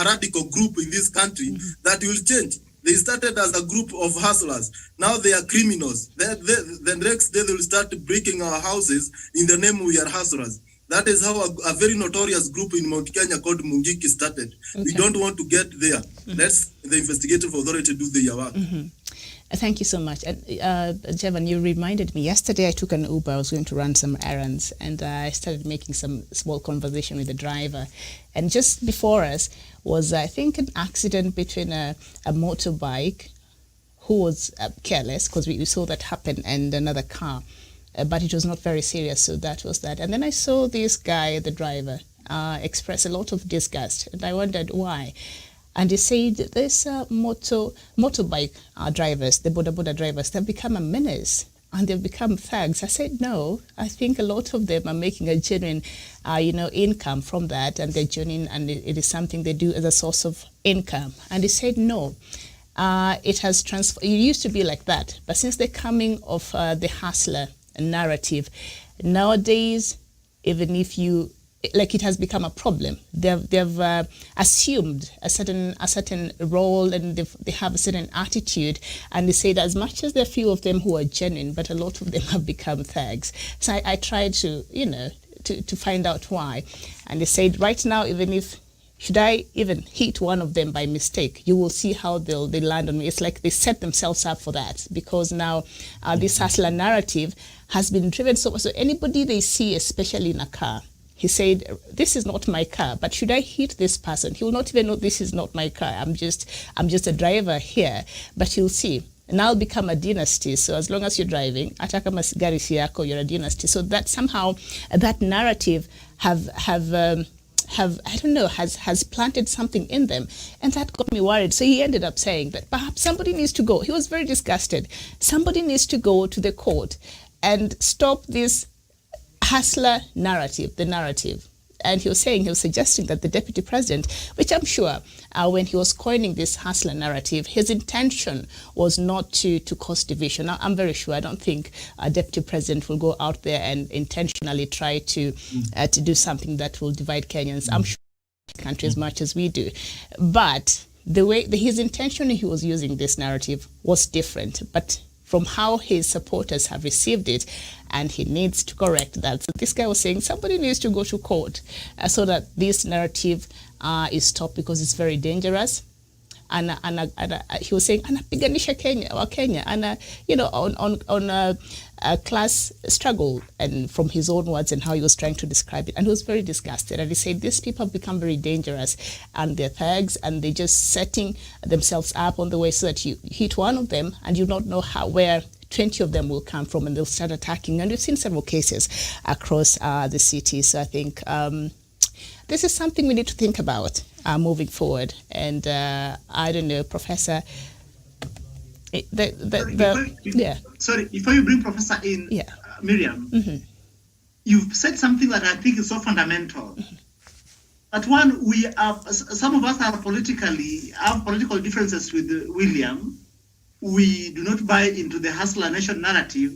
radical group in this country that will change. They started as a group of hustlers. Now they are criminals. The next day they will start breaking our houses in the name we are hustlers. That is how a very notorious group in Mount Kenya called Mungiki started. Okay. We don't want to get there. Let's the investigative authority do their work. Thank you so much. Jevan, you reminded me, yesterday I took an Uber. I was going to run some errands, and I started making some small conversation with the driver. And just before us was, I think, an accident between a motorbike who was careless, because we saw that happen, and another car. But it was not very serious, so that was that. And then I saw this guy, the driver, express a lot of disgust, and I wondered why. And he said this motorbike drivers, the boda drivers, they've become a menace and they've become thugs. I said, no, I think a lot of them are making a genuine, income from that, and they're genuine, and it is something they do as a source of income. And he said, no, it has transformed. It used to be like that, but since the coming of the hustler narrative, nowadays, even if you, it has become a problem. They've assumed a certain role, and they have a certain attitude, and they say that as much as there are few of them who are genuine, but a lot of them have become thugs. So I tried to to find out why, and they said right now, even if should I even hit one of them by mistake, you will see how they land on me. It's like they set themselves up for that, because now this hustler narrative has been driven so much. So anybody they see, especially in a car, he said, this is not my car, but should I hit this person? He will not even know this is not my car. I'm just a driver here, but he'll see. And I'll become a dynasty. So as long as you're driving, hata kama gari si yako, you're a dynasty. So that somehow that narrative have I don't know, has planted something in them, and that got me worried. So he ended up saying that perhaps somebody needs to go. He was very disgusted. Somebody needs to go to the court and stop this hustler narrative, the narrative. And he was suggesting that the deputy president, which I'm sure when he was coining this hustler narrative, his intention was not to cause division. Now, I'm very sure, I don't think a deputy president will go out there and intentionally try to do something that will divide Kenyans. I'm sure the country as much as we do. But the way his intention, he was using this narrative was different. But from how his supporters have received it, and he needs to correct that. So this guy was saying somebody needs to go to court so that this narrative is stopped, because it's very dangerous. And he was saying anapiganisha Kenya and on a class struggle, and from his own words and how he was trying to describe it, and he was very disgusted. And he said these people have become very dangerous, and they're thugs, and they're just setting themselves up on the way so that you hit one of them and you don't know where 20 of them will come from, and they'll start attacking. And we've seen several cases across the city. So I think this is something we need to think about moving forward. And I don't know, Professor. Sorry, before you bring Professor in, Miriam, you've said something that I think is so fundamental. That one, some of us have political differences with William. We do not buy into the hustler nation narrative,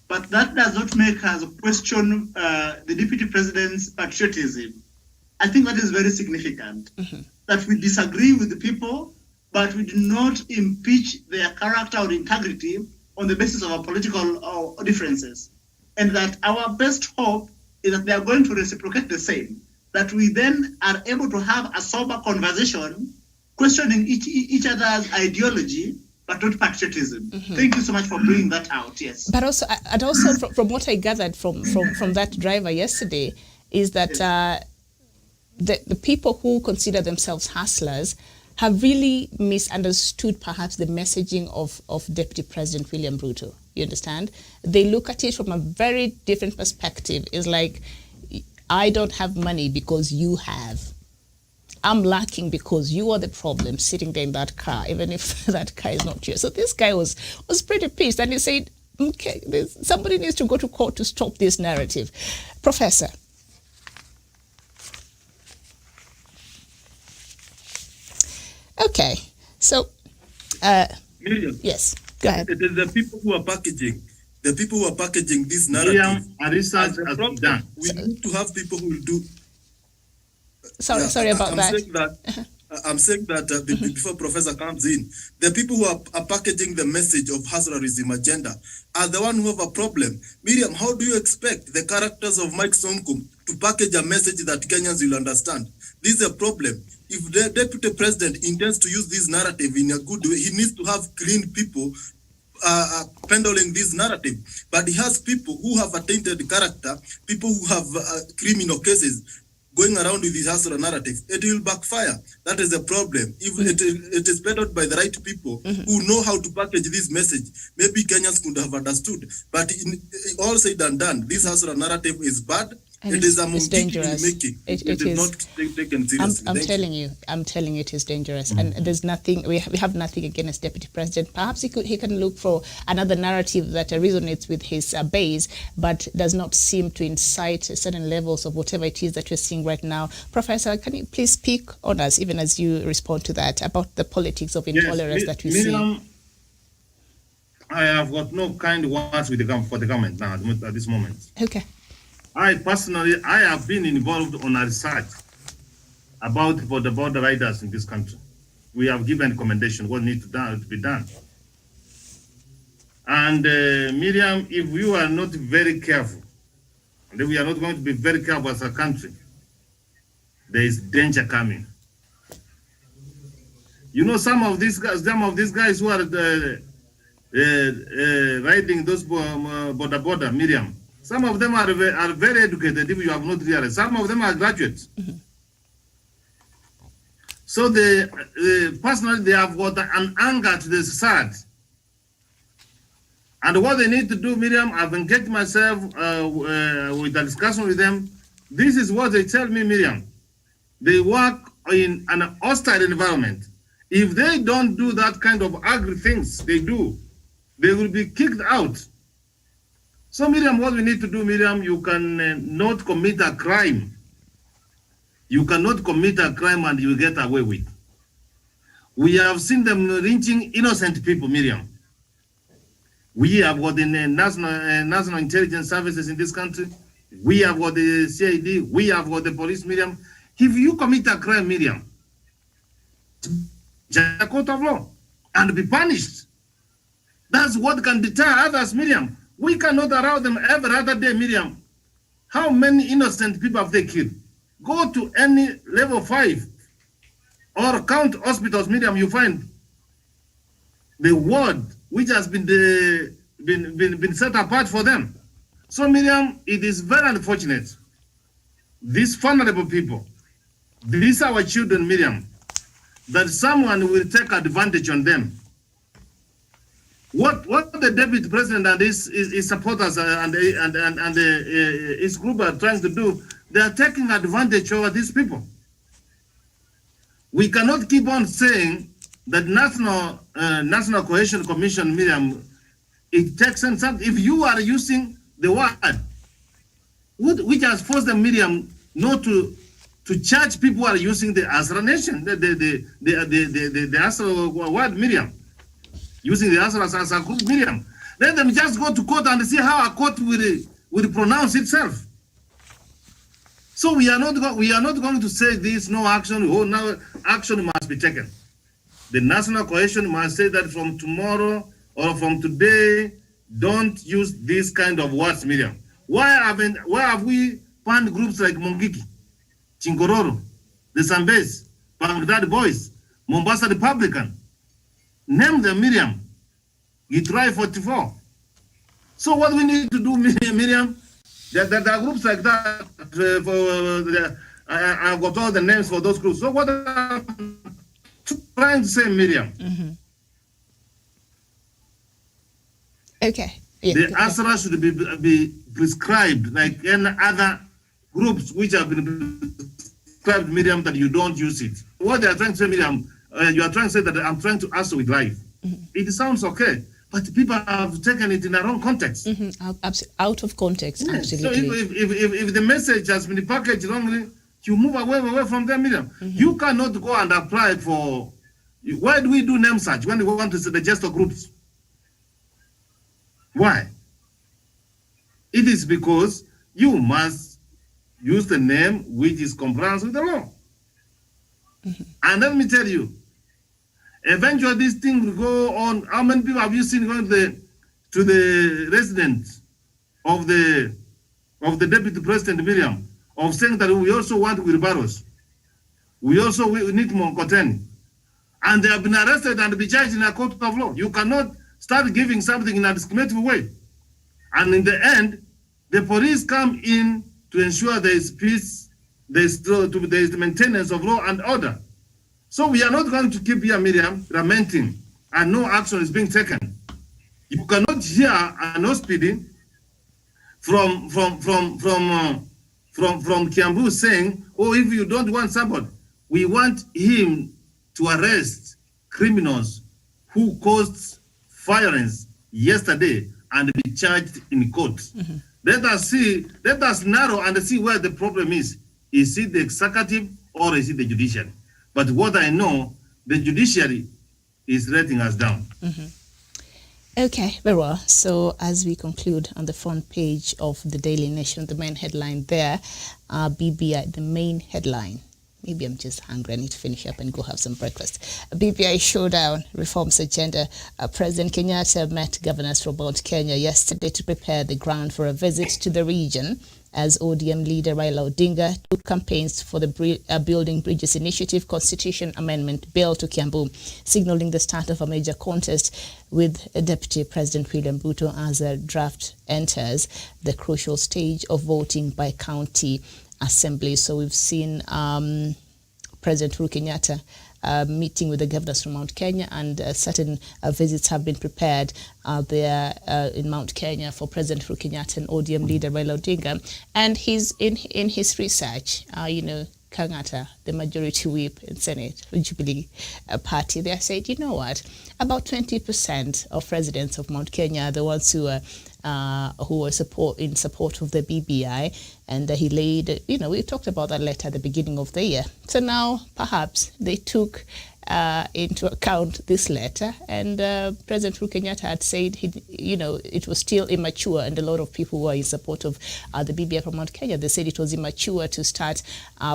but that does not make us question the deputy president's patriotism. I think that is very significant, that we disagree with the people, but we do not impeach their character or integrity on the basis of our political differences. And that our best hope is that they are going to reciprocate the same, that we then are able to have a sober conversation, questioning each other's ideology, but not patriotism. Thank you so much for bringing that out. Yes. But also, from what I gathered from that driver yesterday, is that the people who consider themselves hustlers have really misunderstood perhaps the messaging of Deputy President William Ruto. You understand? They look at it from a very different perspective. It's like, I don't have money because you have. I'm lacking because you are the problem sitting there in that car, even if that car is not yours. So this guy was pretty pissed, and he said, okay, somebody needs to go to court to stop this narrative. Professor. Okay, so Miriam, yes, go ahead. It is the people who are packaging this narrative. Miriam, we need to have people who will do. Sorry about that. I'm saying that before Professor comes in, the people who are packaging the message of hustlerism agenda are the one who have a problem. Miriam, how do you expect the characters of Mike Sonko to package a message that Kenyans will understand? This is a problem. If the deputy president intends to use this narrative in a good way, he needs to have clean people pendling this narrative. But he has people who have a tainted character, people who have criminal cases, going around with this hustler narrative. It will backfire. That is the problem. If it is peddled by the right people who know how to package this message, maybe Kenyans could have understood. But in all said and done, this hustler narrative is bad. And it is a it's dangerous. making. It is is not taken seriously. I'm telling you, it is dangerous, and there's nothing. We have nothing against Deputy President. Perhaps he can look for another narrative that resonates with his base, but does not seem to incite certain levels of whatever it is that we're seeing right now. Professor, can you please speak on us, even as you respond to that, about the politics of intolerance that we see? I have got no kind words with for the government now at this moment. Okay. I personally, I have been involved on a research about the border riders in this country. We have given recommendation what needs to be done. And Miriam, if we are not very careful, and we are not going to be very careful as a country, there is danger coming. You know, some of these guys who are riding those border, Miriam, some of them are very educated, if you have not realized. Some of them are graduates. So personally, they have got an anger to the society. And what they need to do, Miriam, I've engaged myself with a discussion with them. This is what they tell me, Miriam. They work in an hostile environment. If they don't do that kind of ugly things they do, they will be kicked out. So, Miriam, what we need to do, Miriam, you can not commit a crime. You cannot commit a crime and you get away with. We have seen them lynching innocent people, Miriam. We have got the national intelligence services in this country. We have got the CID. We have got the police, Miriam. If you commit a crime, Miriam, just a court of law and be punished. That's what can deter others, Miriam. We cannot allow them every other day, Miriam. How many innocent people have they killed? Go to any level 5 or count hospitals, Miriam, you find the ward which has been set apart for them. So, Miriam, it is very unfortunate. These vulnerable people, these are our children, Miriam, that someone will take advantage on them. What the deputy president and his supporters and his group are trying to do, they are taking advantage over these people. We cannot keep on saying that National Cohesion Commission, Miriam, it takes something. If you are using the word, which has forced them, Miriam, not to charge people who are using the Asra nation, the Asra word, Miriam, using the Asra as a group, Miriam. Let them just go to court and see how a court will pronounce itself. So we are not going to say this, no action, oh, now action must be taken. The national coalition must say that from tomorrow or from today, don't use this kind of words, Miriam. Why have we banned groups like Mongiki, Chingororo, the Sambes, Baghdad Boys, Mombasa Republican? Name them, Miriam. Gitrai 44. So what we need to do, Miriam, there are groups like that. I've got all the names for those groups. So what I'm trying to say, Miriam, okay. Yeah, the Asra should be prescribed like any other groups which have been prescribed, Miriam, that you don't use it. What they are trying to say, Miriam, you are trying to say that I'm trying to answer with life. It sounds okay, but people have taken it in the wrong context. Out of context, yeah. absolutely. So if the message has been packaged wrongly, you move away from them, Miriam. You cannot go and apply for. Why do we do name search when we want to register groups? Why? It is because you must use the name which is compliant with the law. And let me tell you, eventually this thing will go on. How many people have you seen going to the residence of the deputy president, Miriam, of saying that we also want wheelbarrows? We need Monkoteni. And they have been arrested and be charged in a court of law. You cannot start giving something in a discriminatory way. And in the end, the police come in to ensure there is peace, there is the maintenance of law and order. So we are not going to keep here, Miriam, lamenting, and no action is being taken. You cannot hear an speeding from from Kiambu saying, oh, if you don't want somebody, we want him to arrest criminals who caused violence yesterday and be charged in court. Mm-hmm. Let us narrow and see where the problem is. Is it the executive or is it the judiciary? But what I know, the judiciary is letting us down. Mm-hmm. Okay, very well. So as we conclude on the front page of the Daily Nation, the main headline there, BBI, the main headline. Maybe I'm just hungry. I need to finish up and go have some breakfast. BBI Showdown, reforms agenda. President Kenyatta met governors from Mount Kenya yesterday to prepare the ground for a visit to the region, as ODM leader Raila Odinga took campaigns for the Building Bridges Initiative Constitution Amendment Bill to Kiambu, signaling the start of a major contest with Deputy President William Ruto as a draft enters the crucial stage of voting by county assembly. So we've seen President Uhuru Kenyatta meeting with the governors from Mount Kenya, and certain visits have been prepared there in Mount Kenya for President Uhuru Kenyatta and ODM leader Raila Odinga. And he's in his research, Kenyatta, the majority whip in Senate, Jubilee party, they said, you know what, about 20% of residents of Mount Kenya are the ones who are in support of the BBI, and he laid, we talked about that letter at the beginning of the year. So now perhaps they took into account this letter, and President Uhuru Kenyatta had said it was still immature, and a lot of people who are in support of the BBI from Mount Kenya, they said it was immature to start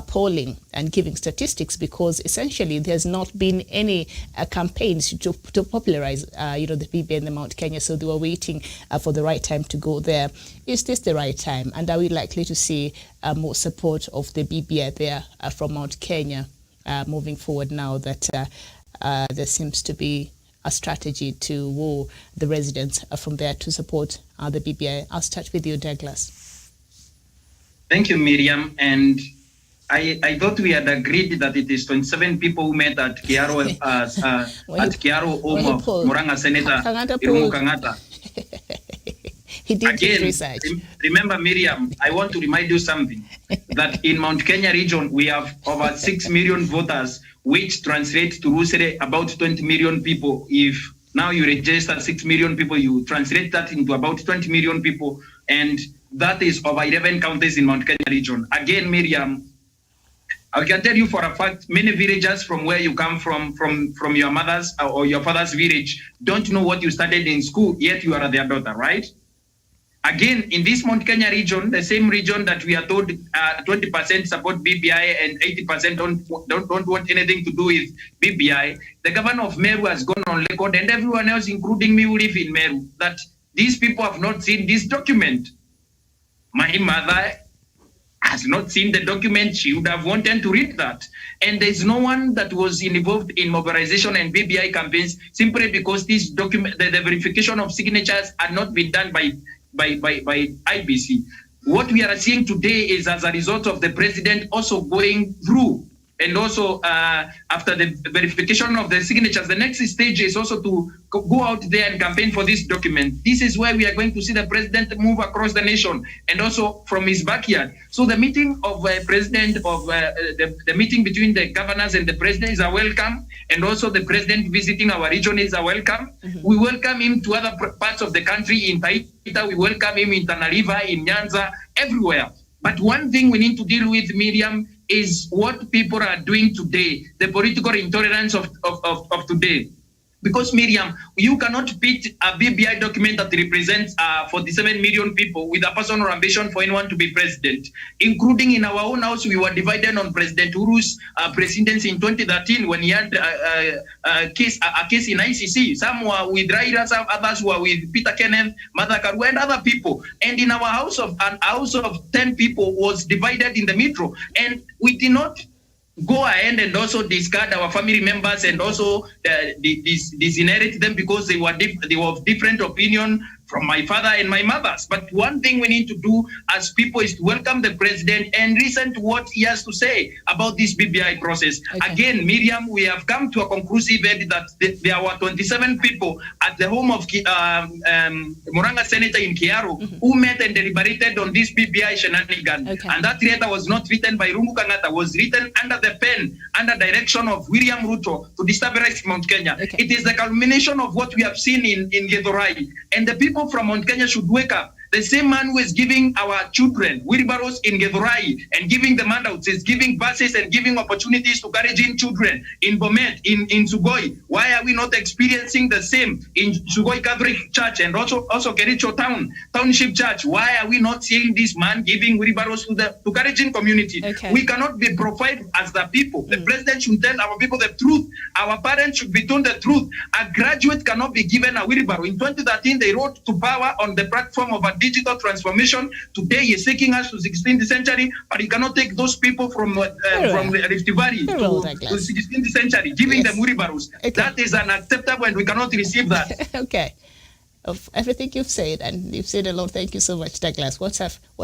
polling and giving statistics, because essentially there's not been any campaigns to popularize the BBI in the Mount Kenya, so they were waiting for the right time to go there. Is this the right time, and are we likely to see more support of the BBI there from Mount Kenya moving forward, now that there seems to be a strategy to woo the residents from there to support the BBI? I'll start with you, Douglas. Thank you, Miriam. And I thought we had agreed that it is 27 people who met at Kiaro home of Muranga Senator Irungu Kenyatta. He did his research. Remember, Miriam, I want to remind you something, that in Mount Kenya region, we have over 6 million voters, which translates to Rusere about 20 million people. If now you register 6 million people, you translate that into about 20 million people, and that is over 11 counties in Mount Kenya region. Again, Miriam, I can tell you for a fact, many villagers from where you come from your mother's or your father's village, don't know what you studied in school, yet you are their daughter, right? Again, in this Mount Kenya region, the same region that we are told 20% support BBI and 80% don't want anything to do with BBI, the governor of Meru has gone on record, and everyone else, including me who live in Meru, that these people have not seen this document. My mother has not seen the document. She would have wanted to read that. And there's no one that was involved in mobilization and BBI campaigns, simply because this document, the verification of signatures had not been done by IBC. What we are seeing today is as a result of the president also going through, and also after the verification of the signatures, the next stage is also to go out there and campaign for this document. This is where we are going to see the president move across the nation, and also from his backyard. So the meeting of the meeting between the governors and the president is a welcome, and also the president visiting our region is a welcome. Mm-hmm. We welcome him to other parts of the country, in Taita, we welcome him in Tana River, in Nyanza, everywhere. But one thing we need to deal with, Miriam, is what people are doing today, the political intolerance of today. Because, Miriam, you cannot pit a BBI document that represents 47 million people with a personal ambition for anyone to be president. Including in our own house, we were divided on President Uhuru's presidency in 2013 when he had a case in ICC. Some were with Raila, some others were with Peter Kenneth, Martha Karua, and other people. And in our house, an house of 10 people was divided in the metro. And we did not go ahead and also discard our family members and also disinherit them because they were of different opinion from my father and my mother's. But one thing we need to do as people is to welcome the president and listen to what he has to say about this BBI process. Okay. Again, Miriam, we have come to a conclusive end that there were 27 people at the home of Muranga Senator in Kiaru who met and deliberated on this BBI shenanigan. Okay. And that letter was not written by Uhuru Kenyatta, was written under the pen, under direction of William Ruto to destabilize Mount Kenya. Okay. It is the culmination of what we have seen in Githurai. And the people from Mount Kenya should wake up. The same man who is giving our children wheelbarrows in Githurai and giving them handouts is giving buses and giving opportunities to Kalenjin children in Bomet, in Sugoi. Why are we not experiencing the same in Sugoi Catholic Church and also Kericho Township Church? Why are we not seeing this man giving wheelbarrows to Kalenjin community? Okay. We cannot be profiled as the people. The president should tell our people the truth. Our parents should be told the truth. A graduate cannot be given a wheelbarrow. In 2013, they wrote to power on the platform of a digital transformation. Today, he is taking us to 16th century, but he cannot take those people from the Rift Valley to 16th century, giving them wheelbarrows. Okay. That is unacceptable, and we cannot receive that. Okay. Of everything you've said, and you've said a lot, thank you so much, Douglas. What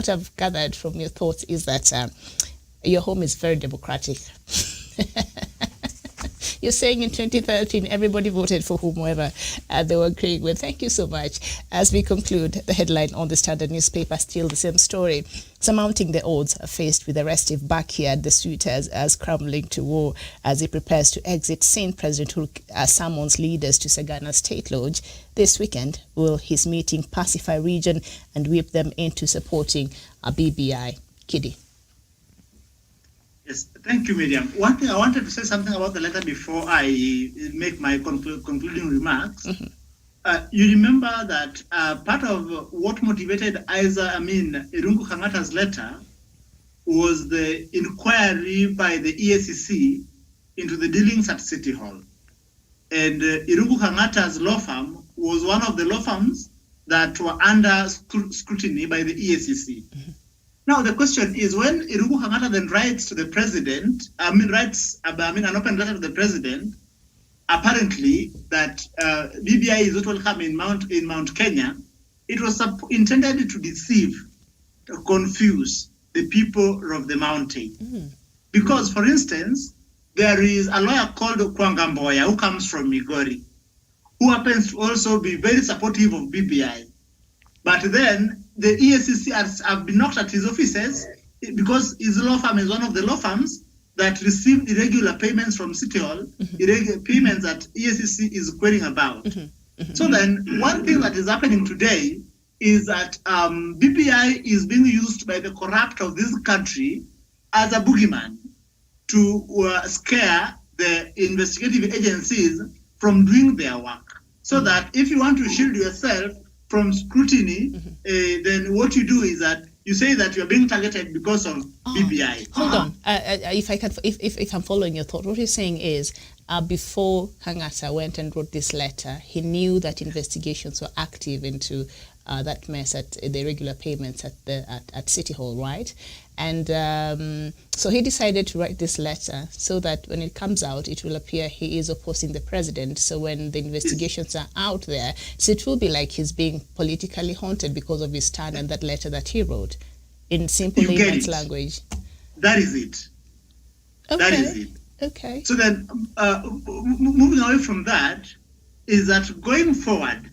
I've gathered from your thoughts is that your home is very democratic. You're saying in 2013, everybody voted for whomever they were agreeing with. Thank you so much. As we conclude, the headline on the Standard newspaper, still the same story. Surmounting the odds, faced with a restive backyard, the suitors as crumbling to war as he prepares to exit St. President Uhuru summons leaders to Sagana State Lodge. This weekend, will his meeting pacify region and whip them into supporting a BBI? Kiddy. Yes, thank you, Miriam. One thing I wanted to say something about the letter before I make my concluding remarks. You remember that part of what motivated Irungu Kenyatta's letter was the inquiry by the EACC into the dealings at City Hall. And Irungu Kenyatta's law firm was one of the law firms that were under scrutiny by the EACC. Now, the question is, when Uhuru Kenyatta then writes to the president, writes an open letter to the president, apparently that BBI is not welcome in Mount Kenya, it was intended to deceive, to confuse the people of the mountain. Because, for instance, there is a lawyer called Kwangamboya who comes from Migori, who happens to also be very supportive of BBI. But then the EACC have been knocked at his offices because his law firm is one of the law firms that received irregular payments from City Hall, irregular payments that EACC is querying about. So then one thing that is happening today is that BBI is being used by the corrupt of this country as a boogeyman to scare the investigative agencies from doing their work. So that if you want to shield yourself from scrutiny, then what you do is that you say that you're being targeted because of BBI. Hold on. If I'm following your thought, what you're saying is before Kenyatta went and wrote this letter, he knew that investigations were active into that mess at the irregular payments at City Hall, right? And so he decided to write this letter so that when it comes out, it will appear he is opposing the president. So when the investigations are out there, so it will be like he's being politically haunted because of his stand and that letter that he wrote in simple layman's language. That is it. Okay. That is it. Okay. So then, moving away from that, is that going forward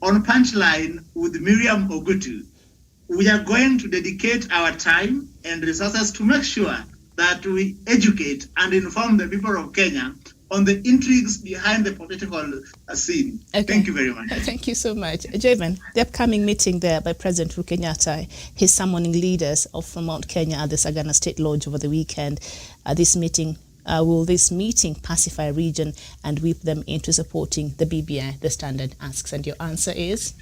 on Punchline with Miriam Ogutu, we are going to dedicate our time and resources to make sure that we educate and inform the people of Kenya on the intrigues behind the political scene. Okay. Thank you very much. Thank you so much. Javen, the upcoming meeting there by President Uhuru Kenyatta, he's summoning leaders from Mount Kenya at the Sagana State Lodge over the weekend. Will this meeting pacify a region and whip them into supporting the BBI, the Standard asks? And your answer is?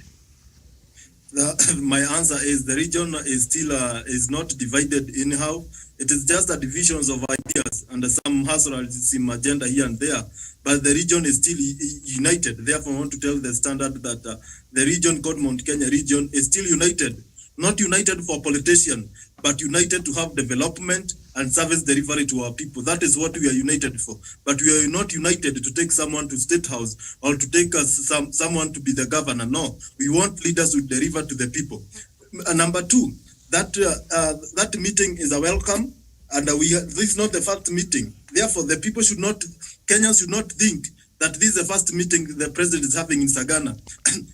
My answer is the region is still is not divided anyhow. It is just a divisions of ideas and some hustling agenda here and there, but the region is still united. Therefore, I want to tell the Standard that the region called Mount Kenya region is still united not united for politician, but united to have development and service delivery to our people. That is what we are united for. But we are not united to take someone to State House or to take us someone to be the governor. No, we want leaders who deliver to the people. Number two, that meeting is a welcome, and this is not the first meeting. Therefore, the people should not, Kenyans should not think that this is the first meeting the president is having in Sagana.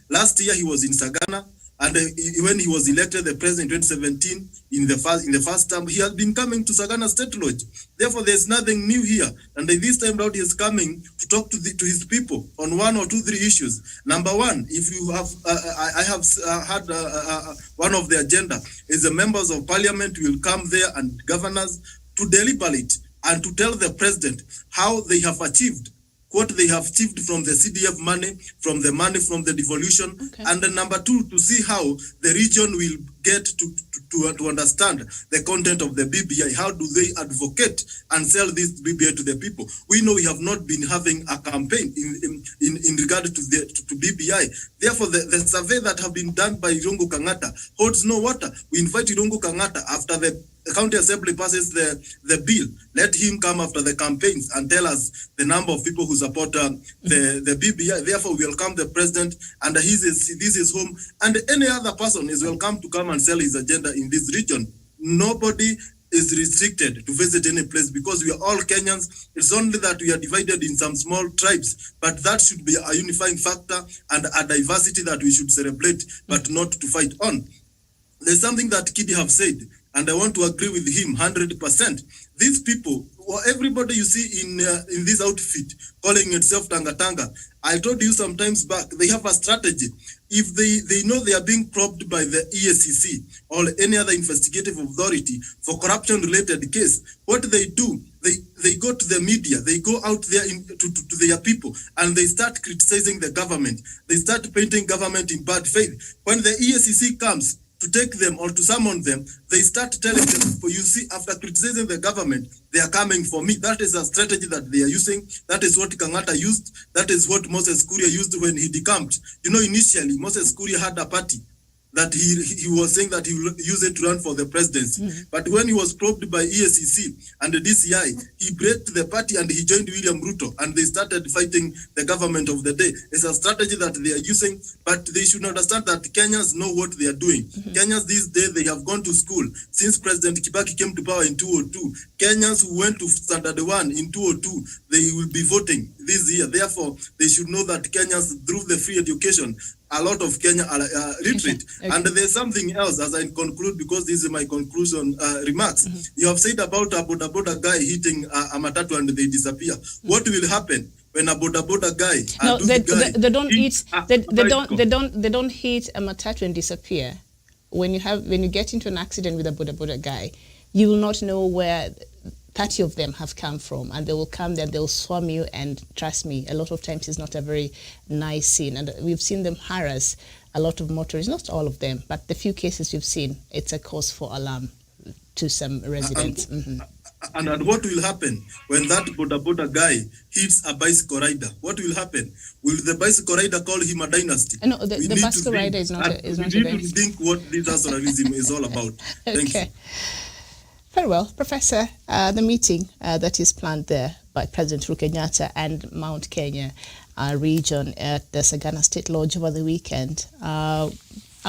Last year he was in Sagana, and when he was elected the president in 2017, in the first term, he has been coming to Sagana State Lodge. Therefore, there's nothing new here. And this time out, he is coming to talk to his people on 1 or 2, 3 issues. Number one, if you have, I have had one of the agenda is the members of parliament will come there and governors to deliberate and to tell the president how they have achieved what they have achieved from the CDF money, from the money from the devolution, and then number two, to see how the region will get to understand the content of the BBI. How do they advocate and sell this BBI to the people? We know we have not been having a campaign in regard to BBI. Therefore, the survey that have been done by Uhuru Kenyatta holds no water. We invite Uhuru Kenyatta after the county assembly passes the bill. Let him come after the campaigns and tell us the number of people who support the BBI. Therefore, we welcome the president, and this is home, and any other person is welcome to come and sell his agenda in this region. Nobody is restricted to visit any place because we are all Kenyans. It's only that we are divided in some small tribes, but that should be a unifying factor and a diversity that we should celebrate, but not to fight on. There's something that Kidi have said, and I want to agree with him 100%. These people, everybody you see in this outfit, calling itself Tanga Tanga, I told you sometimes back, they have a strategy. If they know they are being probed by the EACC or any other investigative authority for corruption-related case, what they do, they go to the media, they go out there to their people, and they start criticizing the government. They start painting government in bad faith. When the EACC comes to take them or to summon them, they start telling the people, you see, after criticizing the government, they are coming for me. That is a strategy that they are using. That is what Kenyatta used. That is what Moses Kuria used when he decamped. You know, initially, Moses Kuria had a party that he was saying that he will use it to run for the presidency. Mm-hmm. But when he was probed by EACC and the DCI, he broke the party and he joined William Ruto, and they started fighting the government of the day. It's a strategy that they are using, but they should understand that Kenyans know what they are doing. Mm-hmm. Kenyans these days, they have gone to school. Since President Kibaki came to power in 2002, Kenyans who went to Standard 1 in 2002, they will be voting this year. Therefore, they should know that Kenyans, through the free education, a lot of Kenya are literate. Okay. And there's something else as I conclude, because this is my conclusion remarks. Mm-hmm. You have said about a boda guy hitting a matatu and they disappear. Mm-hmm. What will happen when a boda guy? No, they don't eat. They don't hit a matatu and disappear. When you get into an accident with a boda guy, you will not know where 30 of them have come from, and they will come there, they'll swarm you, and trust me, a lot of times it's not a very nice scene, and we've seen them harass a lot of motorists, not all of them, but the few cases we've seen, it's a cause for alarm to some residents. And what will happen when that boda guy hits a bicycle rider? What will happen? Will the bicycle rider call him a dynasty? No, the bicycle rider is not a dynasty. We need to think what disasterism is all about. Thank you. Very well, Professor, the meeting that is planned there by President Uhuru Kenyatta and Mount Kenya region at the Sagana State Lodge over the weekend. Are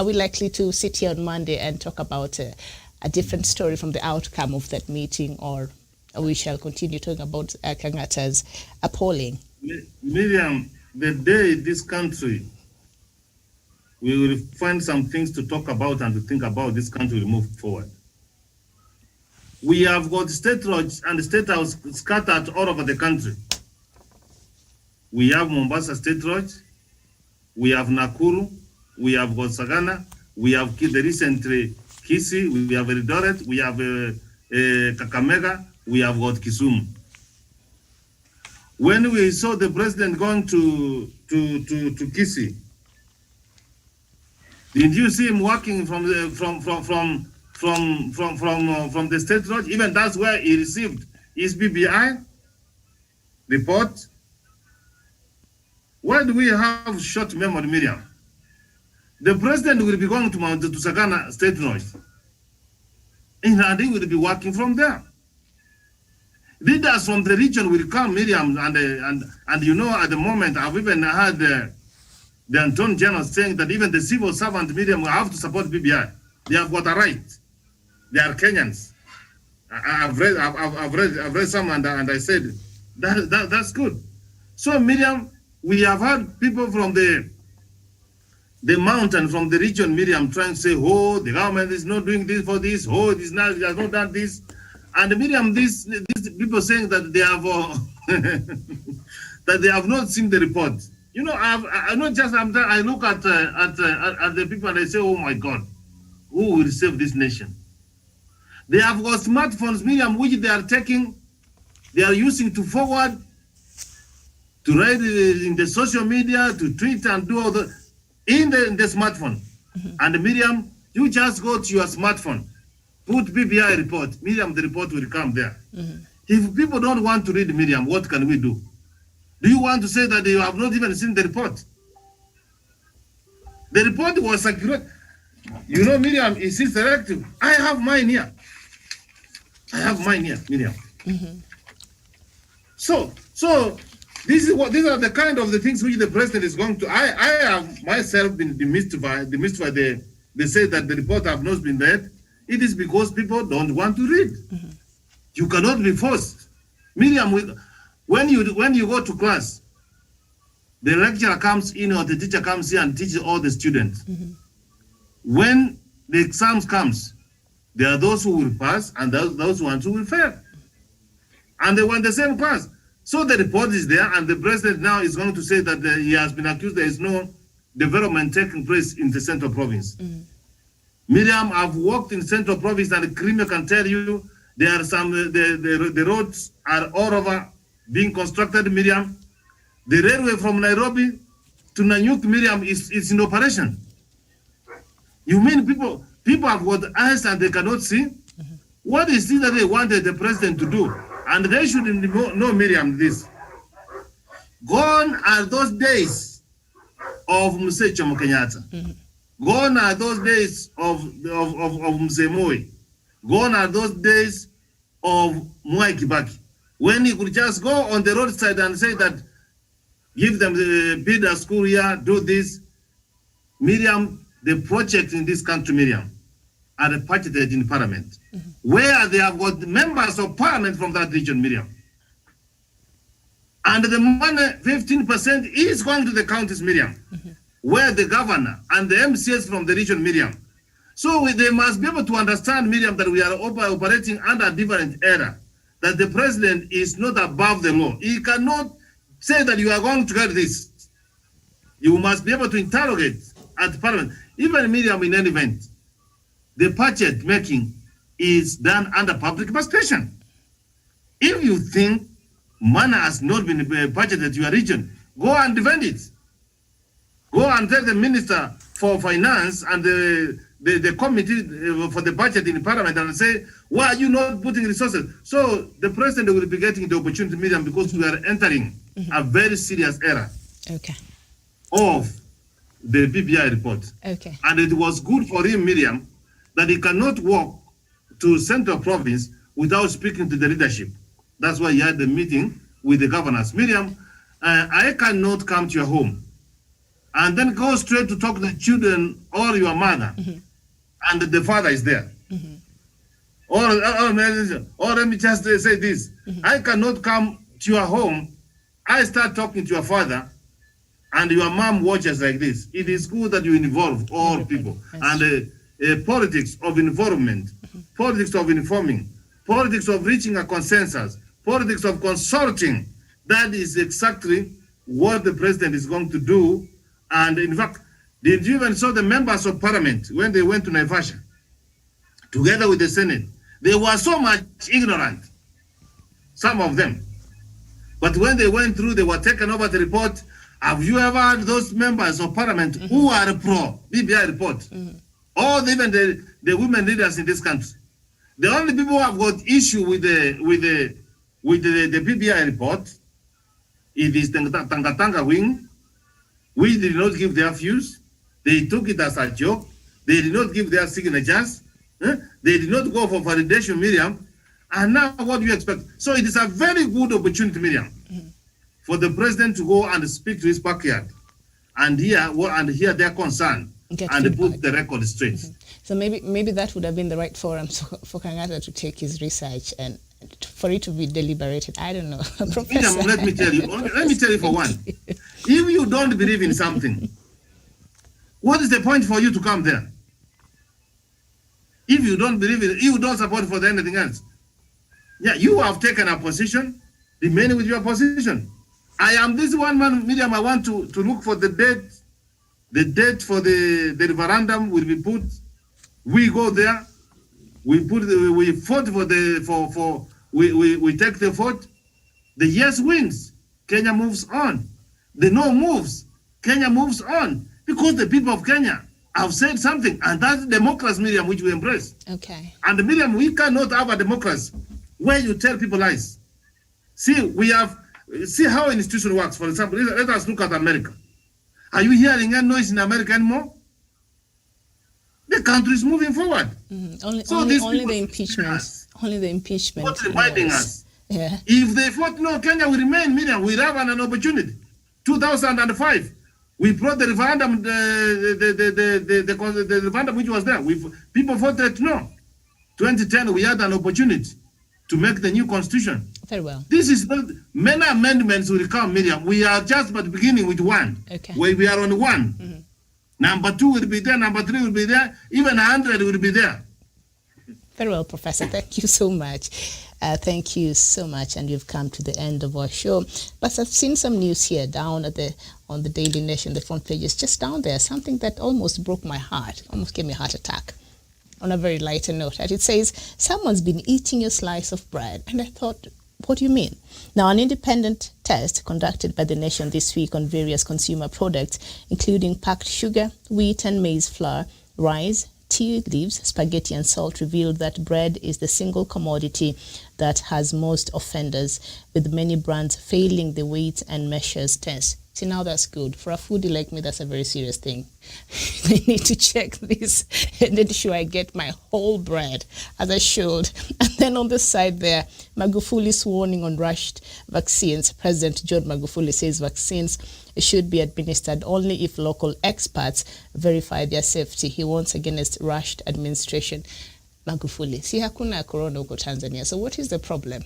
we likely to sit here on Monday and talk about a different story from the outcome of that meeting, or we shall continue talking about Kenyatta's appalling? Miriam, the day this country we will find some things to talk about and to think about, this country will move forward. We have got state lodge and state house scattered all over the country. We have Mombasa State Lodge, we have Nakuru, we have got Sagana, we have the recently Kisii, we have Eldoret, we have Kakamega, we have got Kisumu. When we saw the president going to Kisii, did you see him walking from the state lodge? Even that's where he received his BBI report. Why do we have short memory, Miriam? The president will be going to Mount Tusagana State Noise. And he will be working from there. Leaders from the region will come, Miriam, and you know, at the moment, I've even heard the Attorney General saying that even the civil servant, Miriam, will have to support BBI. They have got a right. They are Kenyans. I've read some, and I said that's good. So, Miriam, we have had people from the mountain, from the region, Miriam, trying to say, oh, the government is not doing this for this, oh, it has not done this. And Miriam, these people saying that they have that they have not seen the report. You know, I look at the people and I say, oh my God, who will save this nation? They have got smartphones, Miriam, which they are using to forward, to write in the social media, to tweet and do all the in the smartphone. And Miriam, you just go to your smartphone, put BBI report, Miriam, the report will come there. If people don't want to read Miriam, what can we do? Do you want to say that you have not even seen the report? The report was accurate. You know, Miriam, is selective. I have mine here. Miriam. So these are the kind of the things which the president is going to. I have myself been demystified. They say that the report have not been read. It is because people don't want to read. You cannot be forced. Miriam, when you go to class, the lecturer comes in or the teacher comes in and teaches all the students. When the exams comes, there are those who will pass and those ones who will fail. And they want the same class. So the report is there, and the president now is going to say that he has been accused there is no development taking place in the central province. Miriam, I've worked in central province, and Crimea can tell you there are some, the roads are all over being constructed, Miriam. The railway from Nairobi to Nanyuki, Miriam, is in operation. You mean people have got eyes and they cannot see? What is it that they wanted the president to do? And they should know, Miriam, this. Gone are those days of Mzee Jomo Kenyatta. Gone are those days of Mzee Moi. Gone are those days of Mwai Kibaki. When he could just go on the roadside and say that, give them build a school here, do this. Miriam, the project in this country, Miriam, are budgeted in parliament, where they have got members of parliament from that region, Miriam. And the money, 15%, is going to the counties, Miriam, where the governor and the MCS from the region, Miriam. So they must be able to understand, Miriam, that we are operating under a different era, that the president is not above the law. He cannot say that you are going to get this. You must be able to interrogate at parliament. Even, Miriam, in any event, the budget making is done under public participation. If you think money has not been budgeted to your region, go and defend it. Go and tell the Minister for Finance and the committee for the budget in Parliament and say, why are you not putting resources? So the president will be getting the opportunity, Miriam, because we are entering a very serious era of the BBI report. And it was good for him, Miriam, that he cannot walk to Central Province without speaking to the leadership. That's why he had the meeting with the governors. Miriam, I cannot come to your home and then go straight to talk to the children or your mother, and the father is there. Or let me just say this. I cannot come to your home. I start talking to your father, and your mom watches like this. It is good that you involve all people. And politics of involvement, politics of informing, politics of reaching a consensus, politics of consulting. That is exactly what the president is going to do. And in fact, did you even saw the members of parliament when they went to Naivasha, together with the Senate? They were so much ignorant, some of them. But when they went through, they were taken over the report. Have you ever had those members of parliament who are pro BBI report? Or even the women leaders in this country? The only people who have got issue with the BBI report, it is Tanga wing. We did not give their views. They took it as a joke. They did not give their signatures. They did not go for validation, Miriam. And now what do you expect? So it is a very good opportunity, Miriam, for the president to go and speak to his backyard and hear their concern and put the record straight. So maybe that would have been the right forum for Kenyatta to take his research and for it to be deliberated. I don't know. Miriam, let me tell you for one. If you don't believe in something, what is the point for you to come there? If you don't believe in it, you don't support for anything else. Yeah, you have taken a position, remain with your position. I am this one man, Miriam, I want to look for the date. The date for the referendum will be put. We go there. We fought for we take the vote. The yes wins. Kenya moves on. The no moves. Kenya moves on. Because the people of Kenya have said something, and that's democracy, Miriam, which we embrace. Okay. And Miriam, we cannot have a democracy where you tell people lies. See how an institution works. For example, let us look at America. Are you hearing any noise in America anymore? The country is moving forward. Only the impeachment. Only the impeachment. What's reminding us? Yeah. If they thought, no, Kenya will remain, Miriam, we have an opportunity. 2005, we brought the referendum, the referendum which was there. People voted no. 2010, we had an opportunity to make the new constitution. Very well. This is not, many amendments will come, Miriam. We are just but beginning with one. Okay. We are on one. Number 2 will be there, number 3 will be there, even 100 will be there. Very well, Professor. Thank you so much. Thank you so much. And you've come to the end of our show. But I've seen some news here down on the Daily Nation, the front pages, just down there, something that almost broke my heart, almost gave me a heart attack. On a very lighter note, that it says, someone's been eating your slice of bread. And I thought, what do you mean? Now, an independent test conducted by the Nation this week on various consumer products, including packed sugar, wheat and maize flour, rice, tea leaves, spaghetti and salt, revealed that bread is the single commodity that has most offenders, with many brands failing the weight and measures test. See, now that's good. For a foodie like me, that's a very serious thing. They need to check this and ensure I get my whole bread as I should. And then on the side there, Magufuli's warning on rushed vaccines. President John Magufuli says vaccines should be administered only if local experts verify their safety. He warns against rushed administration. Magufuli, si hakuna corona huko Tanzania. So what is the problem?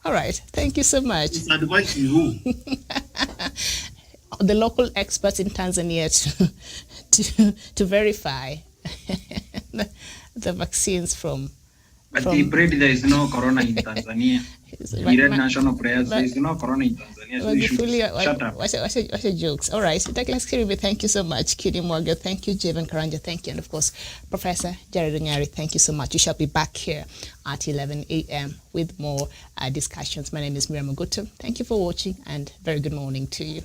All right. Thank you so much. It's advising who? The local experts in Tanzania to verify the vaccines from. But he prayed there is no corona in Tanzania. He read national prayers. There is no corona in Tanzania. So you should shut up. What's your jokes? All right. Douglas Kiribi, thank you so much. Kiri Morgan, thank you. Jevan Karanja, thank you. And of course, Professor Jared Onyari, thank you so much. You shall be back here at 11 a.m. with more discussions. My name is Miriam Ogutu. Thank you for watching and very good morning to you.